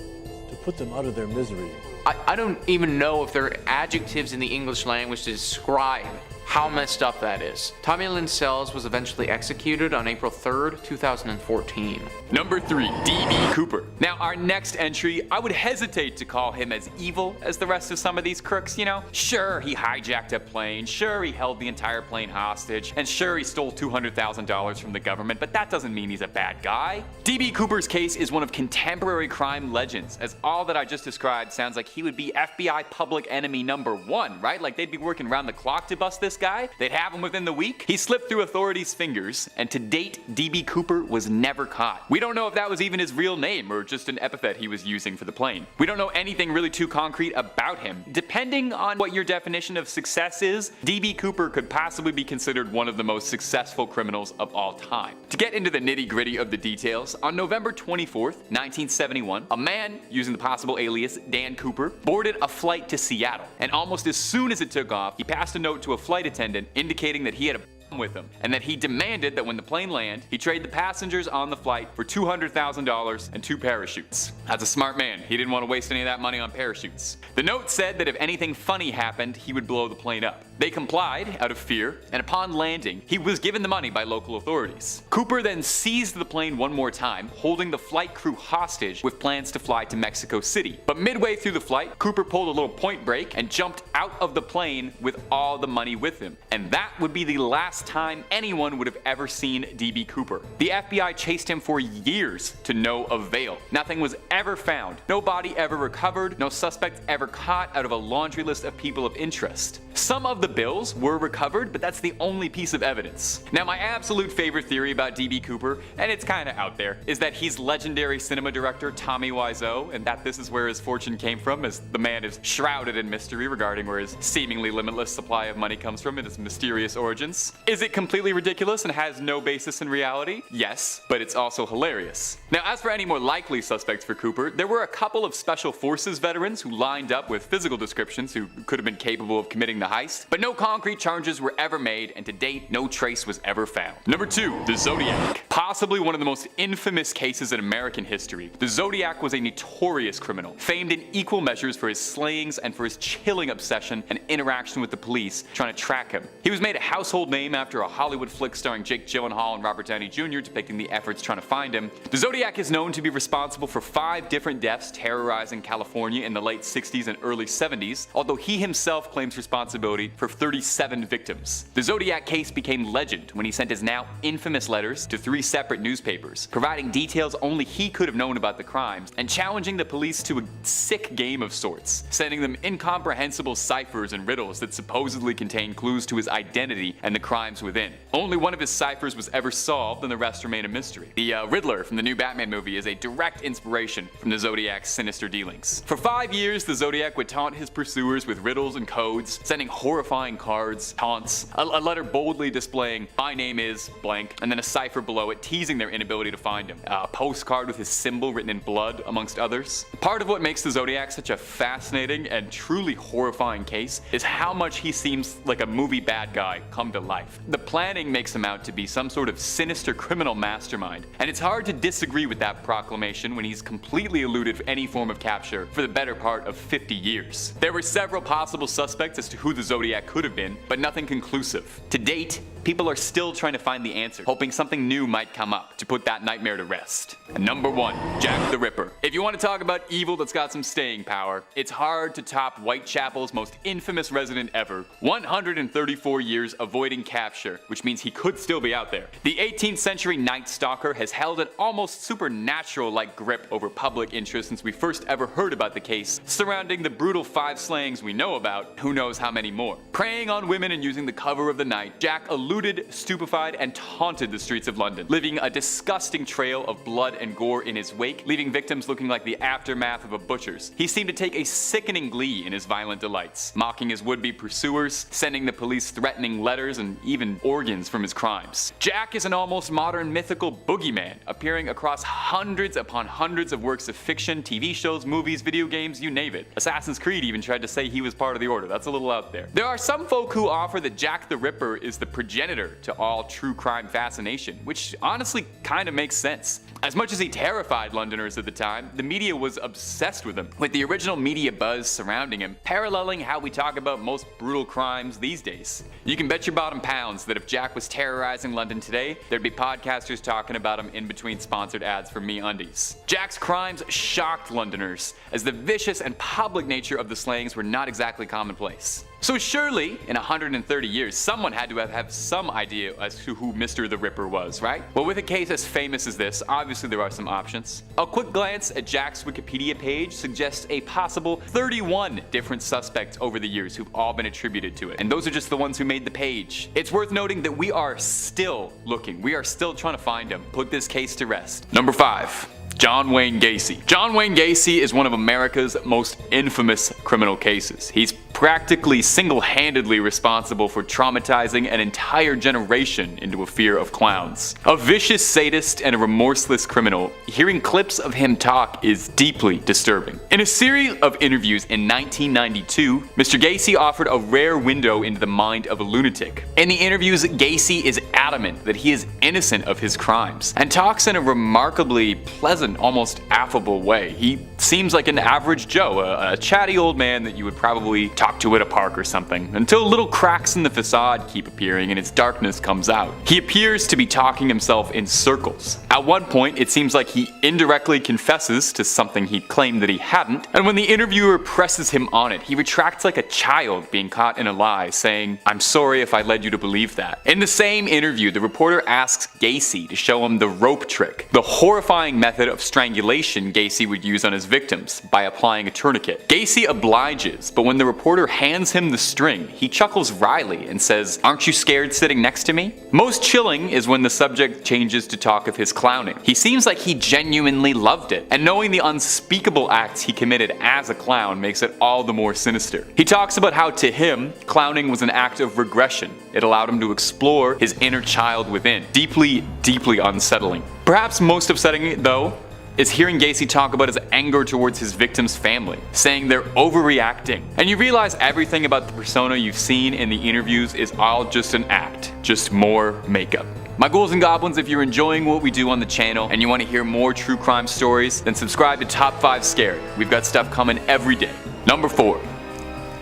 S6: to put them out of their misery.
S2: I don't even know if there are adjectives in the English language to describe how messed up that is. Tommy Lynn Sells was eventually executed on April 3rd, 2014.
S1: Number 3, D.B. Cooper. Now, our next entry, I would hesitate to call him as evil as the rest of some of these crooks, you know? Sure, he hijacked a plane, sure, he held the entire plane hostage, and sure, he stole $200,000 from the government, but that doesn't mean he's a bad guy. D.B. Cooper's case is one of contemporary crime legends, as all that I just described sounds like he would be FBI public enemy number 1, right? Like they'd be working around the clock to bust this guy. They'd have him within the week. He slipped through authorities' fingers, and to date, D.B. Cooper was never caught. We don't know if that was even his real name or just an epithet he was using for the plane. We don't know anything really too concrete about him. Depending on what your definition of success is, D.B. Cooper could possibly be considered one of the most successful criminals of all time. To get into the nitty-gritty of the details, on November 24th, 1971, a man using the possible alias Dan Cooper boarded a flight to Seattle, and almost as soon as it took off, he passed a note to a flight attendant indicating that he had a with him, and that he demanded that when the plane landed, he trade the passengers on the flight for $200,000 and 2 parachutes. That's a smart man. He didn't want to waste any of that money on parachutes. The note said that if anything funny happened, he would blow the plane up. They complied out of fear, and upon landing, he was given the money by local authorities. Cooper then seized the plane one more time, holding the flight crew hostage with plans to fly to Mexico City. But midway through the flight, Cooper pulled a little point break and jumped out of the plane with all the money with him. And that would be the last time anyone would have ever seen D.B. Cooper. The FBI chased him for years to no avail. Nothing was ever found. No body ever recovered. No suspect ever caught out of a laundry list of people of interest. Some of the bills were recovered, but that's the only piece of evidence. Now, my absolute favorite theory about D.B. Cooper, and it's kinda out there, is that he's legendary cinema director Tommy Wiseau, and that this is where his fortune came from, as the man is shrouded in mystery regarding where his seemingly limitless supply of money comes from and his mysterious origins. Is it completely ridiculous and has no basis in reality? Yes, but it's also hilarious. Now, as for any more likely suspects for Cooper, there were a couple of Special Forces veterans who lined up with physical descriptions who could have been capable of committing the heist, but no concrete charges were ever made, and to date, no trace was ever found. Number 2, the Zodiac. Possibly one of the most infamous cases in American history, the Zodiac was a notorious criminal, famed in equal measures for his slayings and for his chilling obsession and interaction with the police trying to track him. He was made a household name after a Hollywood flick starring Jake Gyllenhaal and Robert Downey Jr. depicting the efforts trying to find him. The Zodiac is known to be responsible for 5 different deaths terrorizing California in the late 60s and early 70s, although he himself claims responsibility for 37 victims. The Zodiac case became legend when he sent his now infamous letters to 3 separate newspapers, providing details only he could have known about the crimes, and challenging the police to a sick game of sorts, sending them incomprehensible ciphers and riddles that supposedly contain clues to his identity and the crimes within. Only one of his ciphers was ever solved, and the rest remain a mystery. The Riddler from the new Batman movie is a direct inspiration from the Zodiac's sinister dealings. For 5 years, the Zodiac would taunt his pursuers with riddles and codes, sending horrifying cards, taunts, a letter boldly displaying "My name is blank," and then a cipher below it teasing their inability to find him. A postcard with his symbol written in blood, amongst others. Part of what makes the Zodiac such a fascinating and truly horrifying case is how much he seems like a movie bad guy come to life. The planning makes him out to be some sort of sinister criminal mastermind, and it's hard to disagree with that proclamation when he's completely eluded any form of capture for the better part of 50 years. There were several possible suspects as to who the Zodiac could have been, but nothing conclusive. To date, people are still trying to find the answer, hoping something new might night come up to put that nightmare to rest. Number 1, Jack the Ripper. If you want to talk about evil that's got some staying power, it's hard to top Whitechapel's most infamous resident ever. 134 years avoiding capture, which means he could still be out there. The 18th century Night Stalker has held an almost supernatural-like grip over public interest since we first ever heard about the case, surrounding the brutal 5 slayings we know about, who knows how many more. Preying on women and using the cover of the night, Jack eluded, stupefied, and taunted the streets of London, leaving a disgusting trail of blood and gore in his wake, leaving victims looking like the aftermath of a butcher's. He seemed to take a sickening glee in his violent delights, mocking his would-be pursuers, sending the police threatening letters, and even organs from his crimes. Jack is an almost modern mythical boogeyman, appearing across hundreds upon hundreds of works of fiction, TV shows, movies, video games, you name it. Assassin's Creed even tried to say he was part of the Order. That's a little out there. There are some folk who offer that Jack the Ripper is the progenitor to all true crime fascination, which honestly kind of makes sense. As much as he terrified Londoners at the time, the media was obsessed with him, with the original media buzz surrounding him, paralleling how we talk about most brutal crimes these days. You can bet your bottom pounds that if Jack was terrorizing London today, there'd be podcasters talking about him in between sponsored ads for MeUndies. Jack's crimes shocked Londoners, as the vicious and public nature of the slayings were not exactly commonplace. So surely, in 130 years, someone had to have some idea as to who Mr. the Ripper was, right? Well, with a case as famous as this, obviously there are some options. A quick glance at Jack's Wikipedia page suggests a possible 31 different suspects over the years who've all been attributed to it. And those are just the ones who made the page. It's worth noting that we are still looking. We are still trying to find him. Put this case to rest. Number 5. John Wayne Gacy. John Wayne Gacy is one of America's most infamous criminal cases. He's practically single-handedly responsible for traumatizing an entire generation into a fear of clowns. A vicious sadist and a remorseless criminal, hearing clips of him talk is deeply disturbing. In a series of interviews in 1992, Mr. Gacy offered a rare window into the mind of a lunatic. In the interviews, Gacy is adamant that he is innocent of his crimes, and talks in a remarkably pleasant, almost affable way. He seems like an average Joe, a chatty old man that you would probably talk to at a park or something, until little cracks in the facade keep appearing and its darkness comes out. He appears to be talking himself in circles. At one point, it seems like he indirectly confesses to something he claimed that he hadn't, and when the interviewer presses him on it, he retracts like a child being caught in a lie, saying, "I'm sorry if I led you to believe that." In the same interview, the reporter asks Gacy to show him the rope trick, the horrifying method of strangulation Gacy would use on his victims by applying a tourniquet. Gacy obliges, but when the reporter hands him the string, he chuckles wryly and says, "Aren't you scared sitting next to me?" Most chilling is when the subject changes to talk of his clowning. He seems like he genuinely loved it, and knowing the unspeakable acts he committed as a clown makes it all the more sinister. He talks about how to him, clowning was an act of regression. It allowed him to explore his inner child within. Deeply, deeply unsettling. Perhaps most upsetting, though, is hearing Gacy talk about his anger towards his victim's family, saying they're overreacting. And you realize everything about the persona you've seen in the interviews is all just an act, just more makeup. My ghouls and goblins, if you're enjoying what we do on the channel and you want to hear more true crime stories, then subscribe to Top 5 Scary. We've got stuff coming every day. Number 4.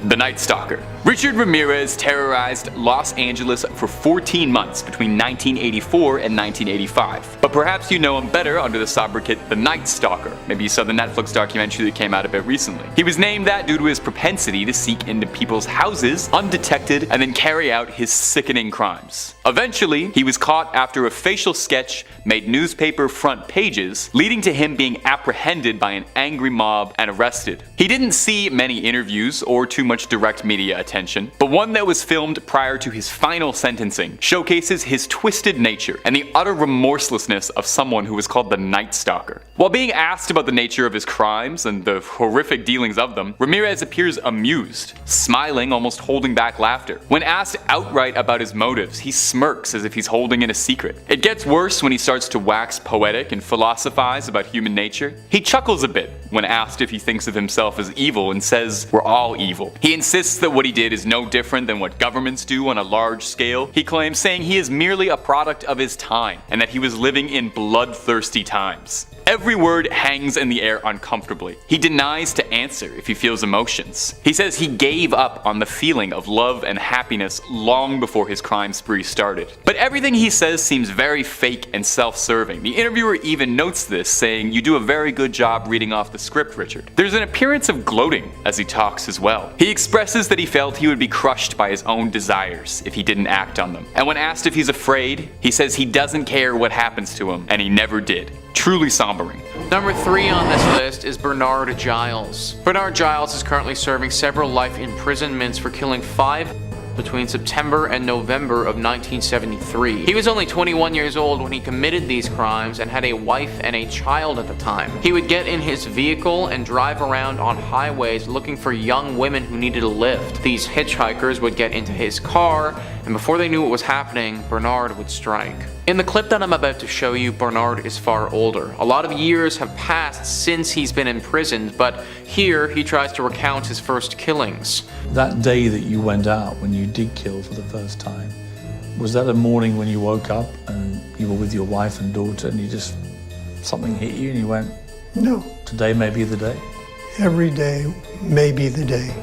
S1: The Night Stalker. Richard Ramirez terrorized Los Angeles for 14 months between 1984 and 1985. But perhaps you know him better under the sobriquet The Night Stalker. Maybe you saw the Netflix documentary that came out a bit recently. He was named that due to his propensity to seek into people's houses undetected and then carry out his sickening crimes. Eventually, he was caught after a facial sketch made newspaper front pages, leading to him being apprehended by an angry mob and arrested. He didn't see many interviews or too much direct media attention, but one that was filmed prior to his final sentencing showcases his twisted nature and the utter remorselessness of someone who was called the Night Stalker. While being asked about the nature of his crimes and the horrific dealings of them, Ramirez appears amused, smiling, almost holding back laughter. When asked outright about his motives, he smirks as if he's holding in a secret. It gets worse when he starts to wax poetic and philosophize about human nature. He chuckles a bit when asked if he thinks of himself as evil and says, "We're all evil." He insists that what he did is no different than what governments do on a large scale. He claims, saying he is merely a product of his time and that he was living in bloodthirsty times. Every word hangs in the air uncomfortably. He denies to answer if he feels emotions. He says he gave up on the feeling of love and happiness long before his crime spree started. But everything he says seems very fake and self-serving. The interviewer even notes this, saying, "You do a very good job reading off the script, Richard." There's an appearance of gloating as he talks as well. He expresses that he felt he would be crushed by his own desires if he didn't act on them. And when asked if he's afraid, he says he doesn't care what happens to him, and he never did. Truly sombering.
S2: Number 3 on this list is Bernard Giles. Bernard Giles is currently serving several life imprisonments for killing 5 between September and November of 1973. He was only 21 years old when he committed these crimes and had a wife and a child at the time. He would get in his vehicle and drive around on highways looking for young women who needed a lift. These hitchhikers would get into his car, and before they knew what was happening, Bernard would strike. In the clip that I'm about to show you, Bernard is far older. A lot of years have passed since he's been imprisoned, but here he tries to recount his first killings.
S7: That day that you went out, when you did kill for the first time, was that a morning when you woke up and you were with your wife and daughter and something hit you and you went,
S8: No,
S7: today may be the day?
S8: every day may be the day.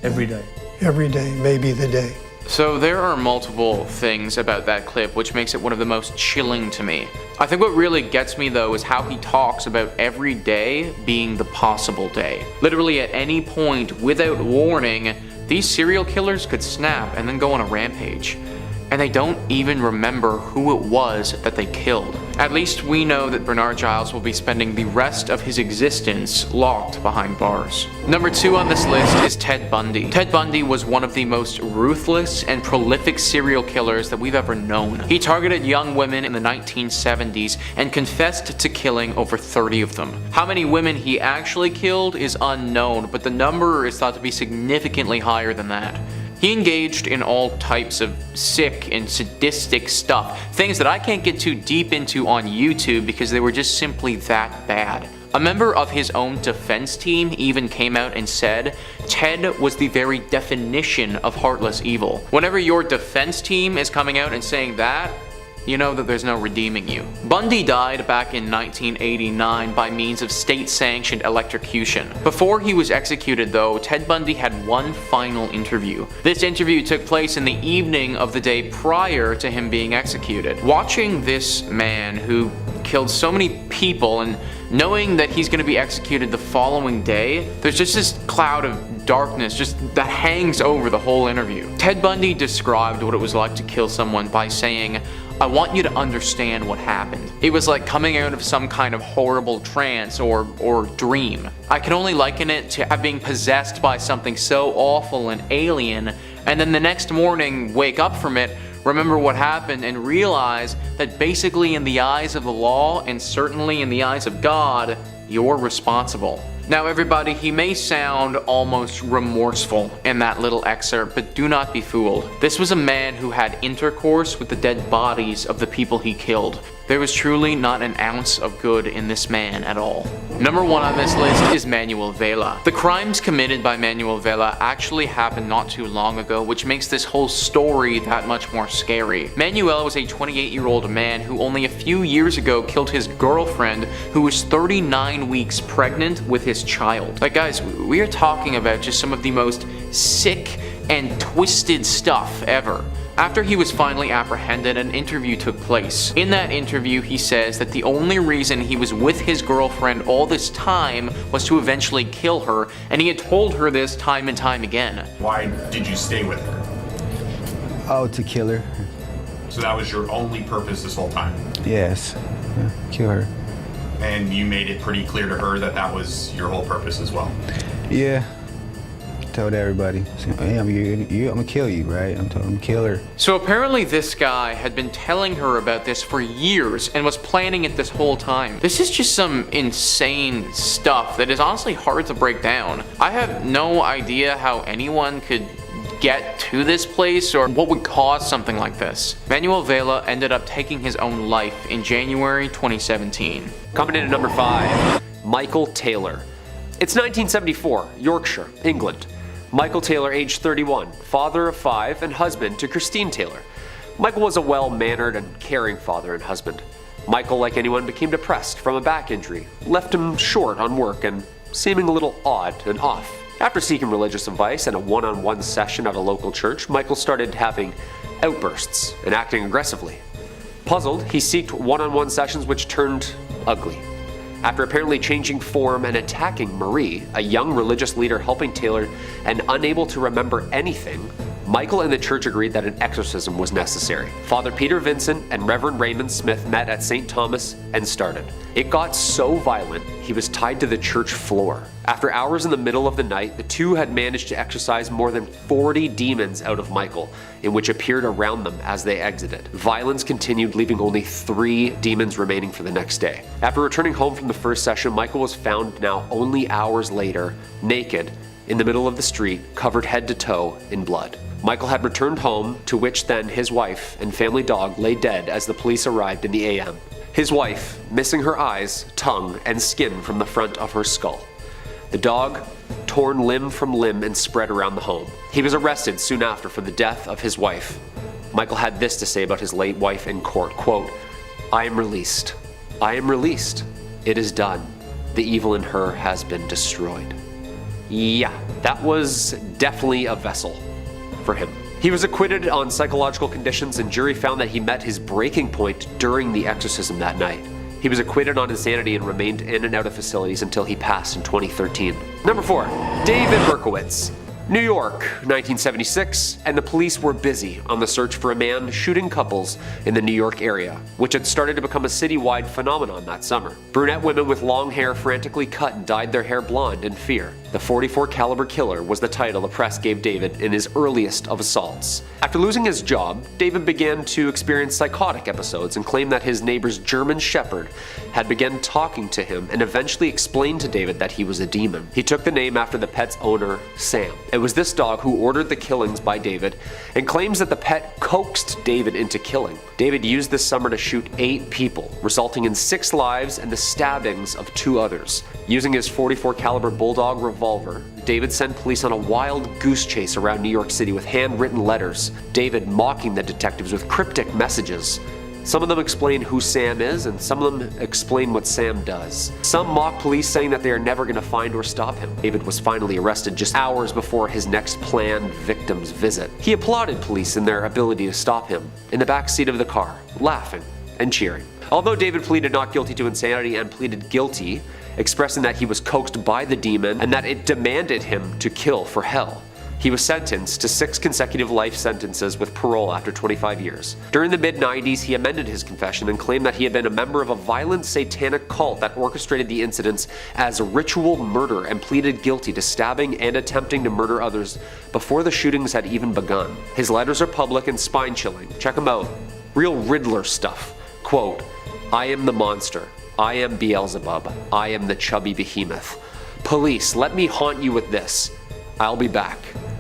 S7: Every day.
S8: Every day may be the day.
S2: So there are multiple things about that clip which makes it one of the most chilling to me. I think what really gets me though is how he talks about every day being the possible day. Literally at any point, without warning, these serial killers could snap and then go on a rampage. And they don't even remember who it was that they killed. At least we know that Bernard Giles will be spending the rest of his existence locked behind bars. Number 2 on this list is Ted Bundy. Ted Bundy was one of the most ruthless and prolific serial killers that we've ever known. He targeted young women in the 1970s and confessed to killing over 30 of them. How many women he actually killed is unknown, but the number is thought to be significantly higher than that. He engaged in all types of sick and sadistic stuff, things that I can't get too deep into on YouTube because they were just simply that bad. A member of his own defense team even came out and said Ted was the very definition of heartless evil. Whenever your defense team is coming out and saying that, you know that there's no redeeming you. Bundy died back in 1989 by means of state-sanctioned electrocution. Before he was executed though, Ted Bundy had one final interview. This interview took place in the evening of the day prior to him being executed. Watching this man who killed so many people and knowing that he's going to be executed the following day, there's just this cloud of darkness just that hangs over the whole interview. Ted Bundy described what it was like to kill someone by saying, "I want you to understand what happened. It was like coming out of some kind of horrible trance or dream. I can only liken it to being possessed by something so awful and alien, and then the next morning wake up from it, remember what happened, and realize that basically in the eyes of the law, and certainly in the eyes of God, you're responsible." Now everybody, he may sound almost remorseful in that little excerpt, but do not be fooled. This was a man who had intercourse with the dead bodies of the people he killed. There was truly not an ounce of good in this man at all. Number 1 on this list is Manuel Vela. The crimes committed by Manuel Vela actually happened not too long ago, which makes this whole story that much more scary. Manuel was a 28-year-old man who only a few years ago killed his girlfriend, who was 39 weeks pregnant with his child. Like guys, we are talking about just some of the most sick and twisted stuff ever. After he was finally apprehended, an interview took place. In that interview, he says that the only reason he was with his girlfriend all this time was to eventually kill her, and he had told her this time and time again.
S9: Why did you stay with her?
S10: Oh, to kill her.
S9: So that was your only purpose this whole time?
S10: Yes. Yeah, kill her.
S9: And you made it pretty clear to her that that was your whole purpose as well?
S10: Yeah. Told everybody, hey, I'm gonna kill you, right? I'm telling him to kill her.
S2: So apparently this guy had been telling her about this for years and was planning it this whole time. This is just some insane stuff that is honestly hard to break down. I have no idea how anyone could get to this place or what would cause something like this. Manuel Vela ended up taking his own life in January 2017.
S4: Coming in at number 5, Michael Taylor. It's 1974, Yorkshire, England. Michael Taylor, age 31, father of 5 and husband to Christine Taylor. Michael was a well-mannered and caring father and husband. Michael, like anyone, became depressed from a back injury, left him short on work and seeming a little odd and off. After seeking religious advice and a one-on-one session at a local church, Michael started having outbursts and acting aggressively. Puzzled, he sought one-on-one sessions which turned ugly. After apparently changing form and attacking Marie, a young religious leader helping Taylor and unable to remember anything, Michael and the church agreed that an exorcism was necessary. Father Peter Vincent and Reverend Raymond Smith met at St. Thomas and started. It got so violent, he was tied to the church floor. After hours in the middle of the night, the two had managed to exorcise more than 40 demons out of Michael, in which appeared around them as they exited. Violence continued, leaving only 3 demons remaining for the next day. After returning home from the first session, Michael was found now only hours later, naked, in the middle of the street, covered head to toe in blood. Michael had returned home, to which then his wife and family dog lay dead as the police arrived in the AM. His wife, missing her eyes, tongue, and skin from the front of her skull. The dog, torn limb from limb and spread around the home. He was arrested soon after for the death of his wife. Michael had this to say about his late wife in court, quote, "I am released. I am released. It is done. The evil in her has been destroyed." Yeah, that was definitely a vessel for him. He was acquitted on psychological conditions, and jury found that he met his breaking point during the exorcism that night. He was acquitted on insanity and remained in and out of facilities until he passed in 2013. Number 4, David Berkowitz. New York, 1976, and the police were busy on the search for a man shooting couples in the New York area, which had started to become a citywide phenomenon that summer. Brunette women with long hair frantically cut and dyed their hair blonde in fear. The .44 caliber killer was the title the press gave David in his earliest of assaults. After losing his job, David began to experience psychotic episodes and claimed that his neighbor's German Shepherd had begun talking to him and eventually explained to David that he was a demon. He took the name after the pet's owner, Sam. It was this dog who ordered the killings by David and claims that the pet coaxed David into killing. David used this summer to shoot 8 people, resulting in 6 lives and the stabbings of 2 others. Using his .44 caliber bulldog revolver, David sent police on a wild goose chase around New York City with handwritten letters, David mocking the detectives with cryptic messages. Some of them explain who Sam is, and some of them explain what Sam does. Some mock police, saying that they are never going to find or stop him. David was finally arrested just hours before his next planned victim's visit. He applauded police in their ability to stop him, in the back seat of the car, laughing and cheering. Although David pleaded not guilty to insanity and pleaded guilty, expressing that he was coaxed by the demon and that it demanded him to kill for hell, he was sentenced to 6 consecutive life sentences with parole after 25 years. During the mid-90s, he amended his confession and claimed that he had been a member of a violent satanic cult that orchestrated the incidents as ritual murder and pleaded guilty to stabbing and attempting to murder others before the shootings had even begun. His letters are public and spine-chilling. Check them out. Real Riddler stuff. Quote, "I am the monster. I am Beelzebub. I am the chubby behemoth. Police, let me haunt you with this. I'll be back.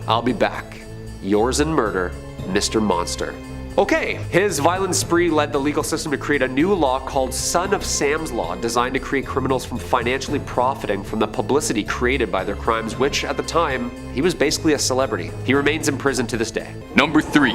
S4: I'll be back. Yours in murder, Mr. Monster." Okay, his violent spree led the legal system to create a new law called Son of Sam's Law, designed to create criminals from financially profiting from the publicity created by their crimes, which, at the time, he was basically a celebrity. He remains in prison to this day.
S1: Number 3,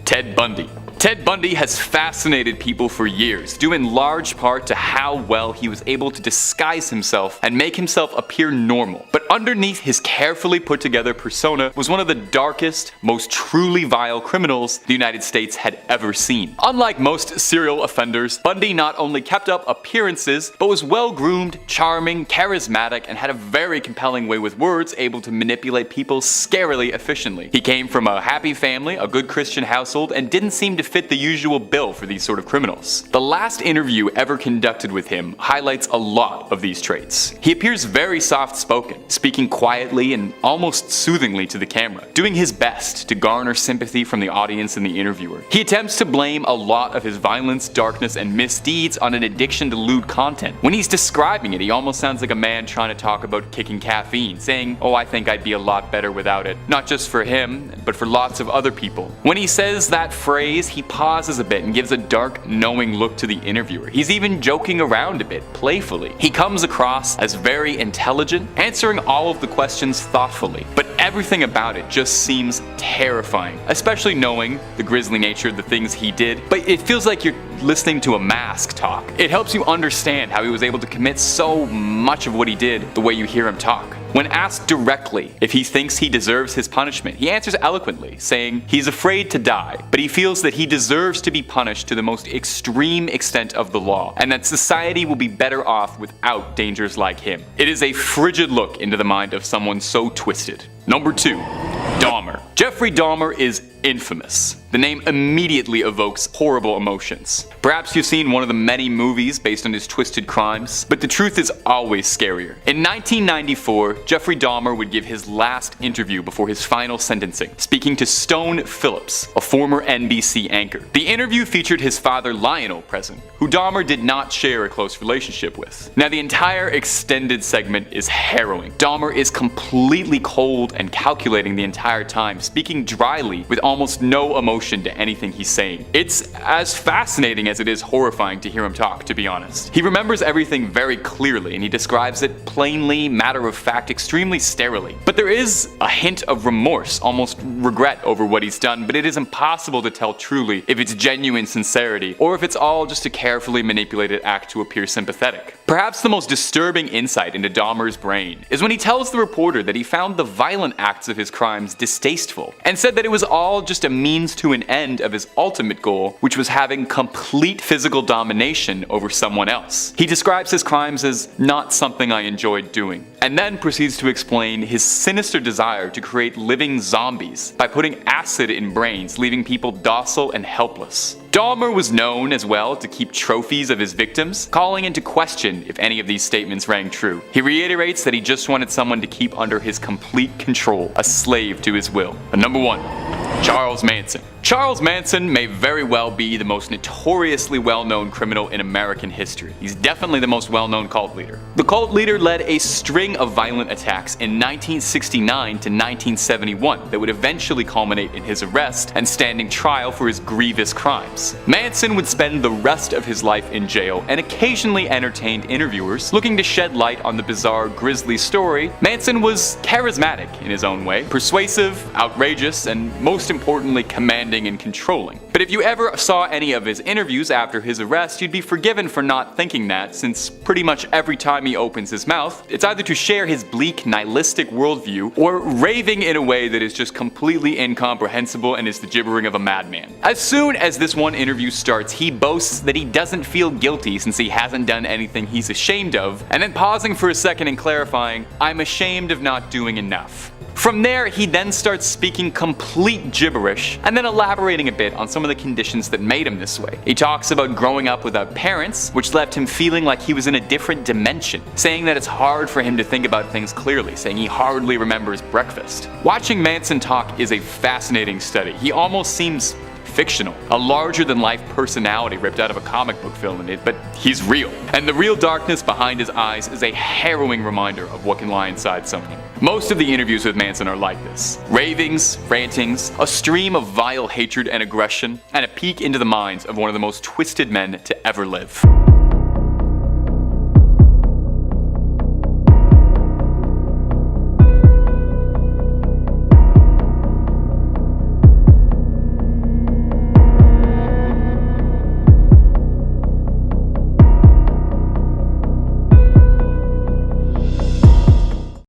S1: Ted Bundy. Ted Bundy has fascinated people for years, due in large part to how well he was able to disguise himself and make himself appear normal. But underneath his carefully put together persona was one of the darkest, most truly vile criminals the United States had ever seen. Unlike most serial offenders, Bundy not only kept up appearances, but was well groomed, charming, charismatic, and had a very compelling way with words, able to manipulate people scarily efficiently. He came from a happy family, a good Christian household, and didn't seem to fit the usual bill for these sort of criminals. The last interview ever conducted with him highlights a lot of these traits. He appears very soft-spoken, speaking quietly and almost soothingly to the camera, doing his best to garner sympathy from the audience and the interviewer. He attempts to blame a lot of his violence, darkness, and misdeeds on an addiction to lewd content. When he's describing it, he almost sounds like a man trying to talk about kicking caffeine, saying, "Oh, I think I'd be a lot better without it." Not just for him, but for lots of other people. When he says that phrase, he he pauses a bit and gives a dark, knowing look to the interviewer. He's even joking around a bit, playfully. He comes across as very intelligent, answering all of the questions thoughtfully, but everything about it just seems terrifying, especially knowing the grisly nature of the things he did. But it feels like you're listening to a mask talk. It helps you understand how he was able to commit so much of what he did the way you hear him talk. When asked directly if he thinks he deserves his punishment, he answers eloquently, saying he's afraid to die, but he feels that he deserves to be punished to the most extreme extent of the law, and that society will be better off without dangers like him. It is a frigid look into the mind of someone so twisted. Number 2. Dahmer. Jeffrey Dahmer is infamous. The name immediately evokes horrible emotions. Perhaps you've seen one of the many movies based on his twisted crimes, but the truth is always scarier. In 1994, Jeffrey Dahmer would give his last interview before his final sentencing, speaking to Stone Phillips, a former NBC anchor. The interview featured his father Lionel present, who Dahmer did not share a close relationship with. Now, the entire extended segment is harrowing. Dahmer is completely cold and calculating the entire time, speaking dryly with almost no emotion to anything he's saying. It's as fascinating as it is horrifying to hear him talk, to be honest. He remembers everything very clearly, and he describes it plainly, matter-of-fact, extremely sterilely. But there is a hint of remorse, almost regret over what he's done, but it is impossible to tell truly if it's genuine sincerity or if it's all just a carefully manipulated act to appear sympathetic. Perhaps the most disturbing insight into Dahmer's brain is when he tells the reporter that he found the violent acts of his crimes distasteful, and said that it was all just a means to an end of his ultimate goal, which was having complete physical domination over someone else. He describes his crimes as not something I enjoyed doing, and then proceeds to explain his sinister desire to create living zombies by putting acid in brains, leaving people docile and helpless. Dahmer was known as well to keep trophies of his victims, calling into question if any of these statements rang true. He reiterates that he just wanted someone to keep under his complete control, a slave to his will. And number 1. Charles Manson. Charles Manson may very well be the most notoriously well-known criminal in American history. He's definitely the most well-known cult leader. The cult leader led a string of violent attacks in 1969 to 1971 that would eventually culminate in his arrest and standing trial for his grievous crimes. Manson would spend the rest of his life in jail and occasionally entertained interviewers looking to shed light on the bizarre, grisly story. Manson was charismatic in his own way, persuasive, outrageous, and most importantly, commanding and controlling. But if you ever saw any of his interviews after his arrest, you'd be forgiven for not thinking that, since pretty much every time he opens his mouth, it's either to share his bleak, nihilistic worldview, or raving in a way that is just completely incomprehensible and is the gibbering of a madman. As soon as this one interview starts, he boasts that he doesn't feel guilty since he hasn't done anything he's ashamed of, and then pausing for a second and clarifying, "I'm ashamed of not doing enough." From there, he then starts speaking complete gibberish and then elaborating a bit on some of the conditions that made him this way. He talks about growing up without parents, which left him feeling like he was in a different dimension, saying that it's hard for him to think about things clearly, saying he hardly remembers breakfast. Watching Manson talk is a fascinating study. He almost seems fictional, a larger-than-life personality ripped out of a comic book villain, but he's real. And the real darkness behind his eyes is a harrowing reminder of what can lie inside someone. Most of the interviews with Manson are like this. Ravings, rantings, a stream of vile hatred and aggression, and a peek into the minds of one of the most twisted men to ever live.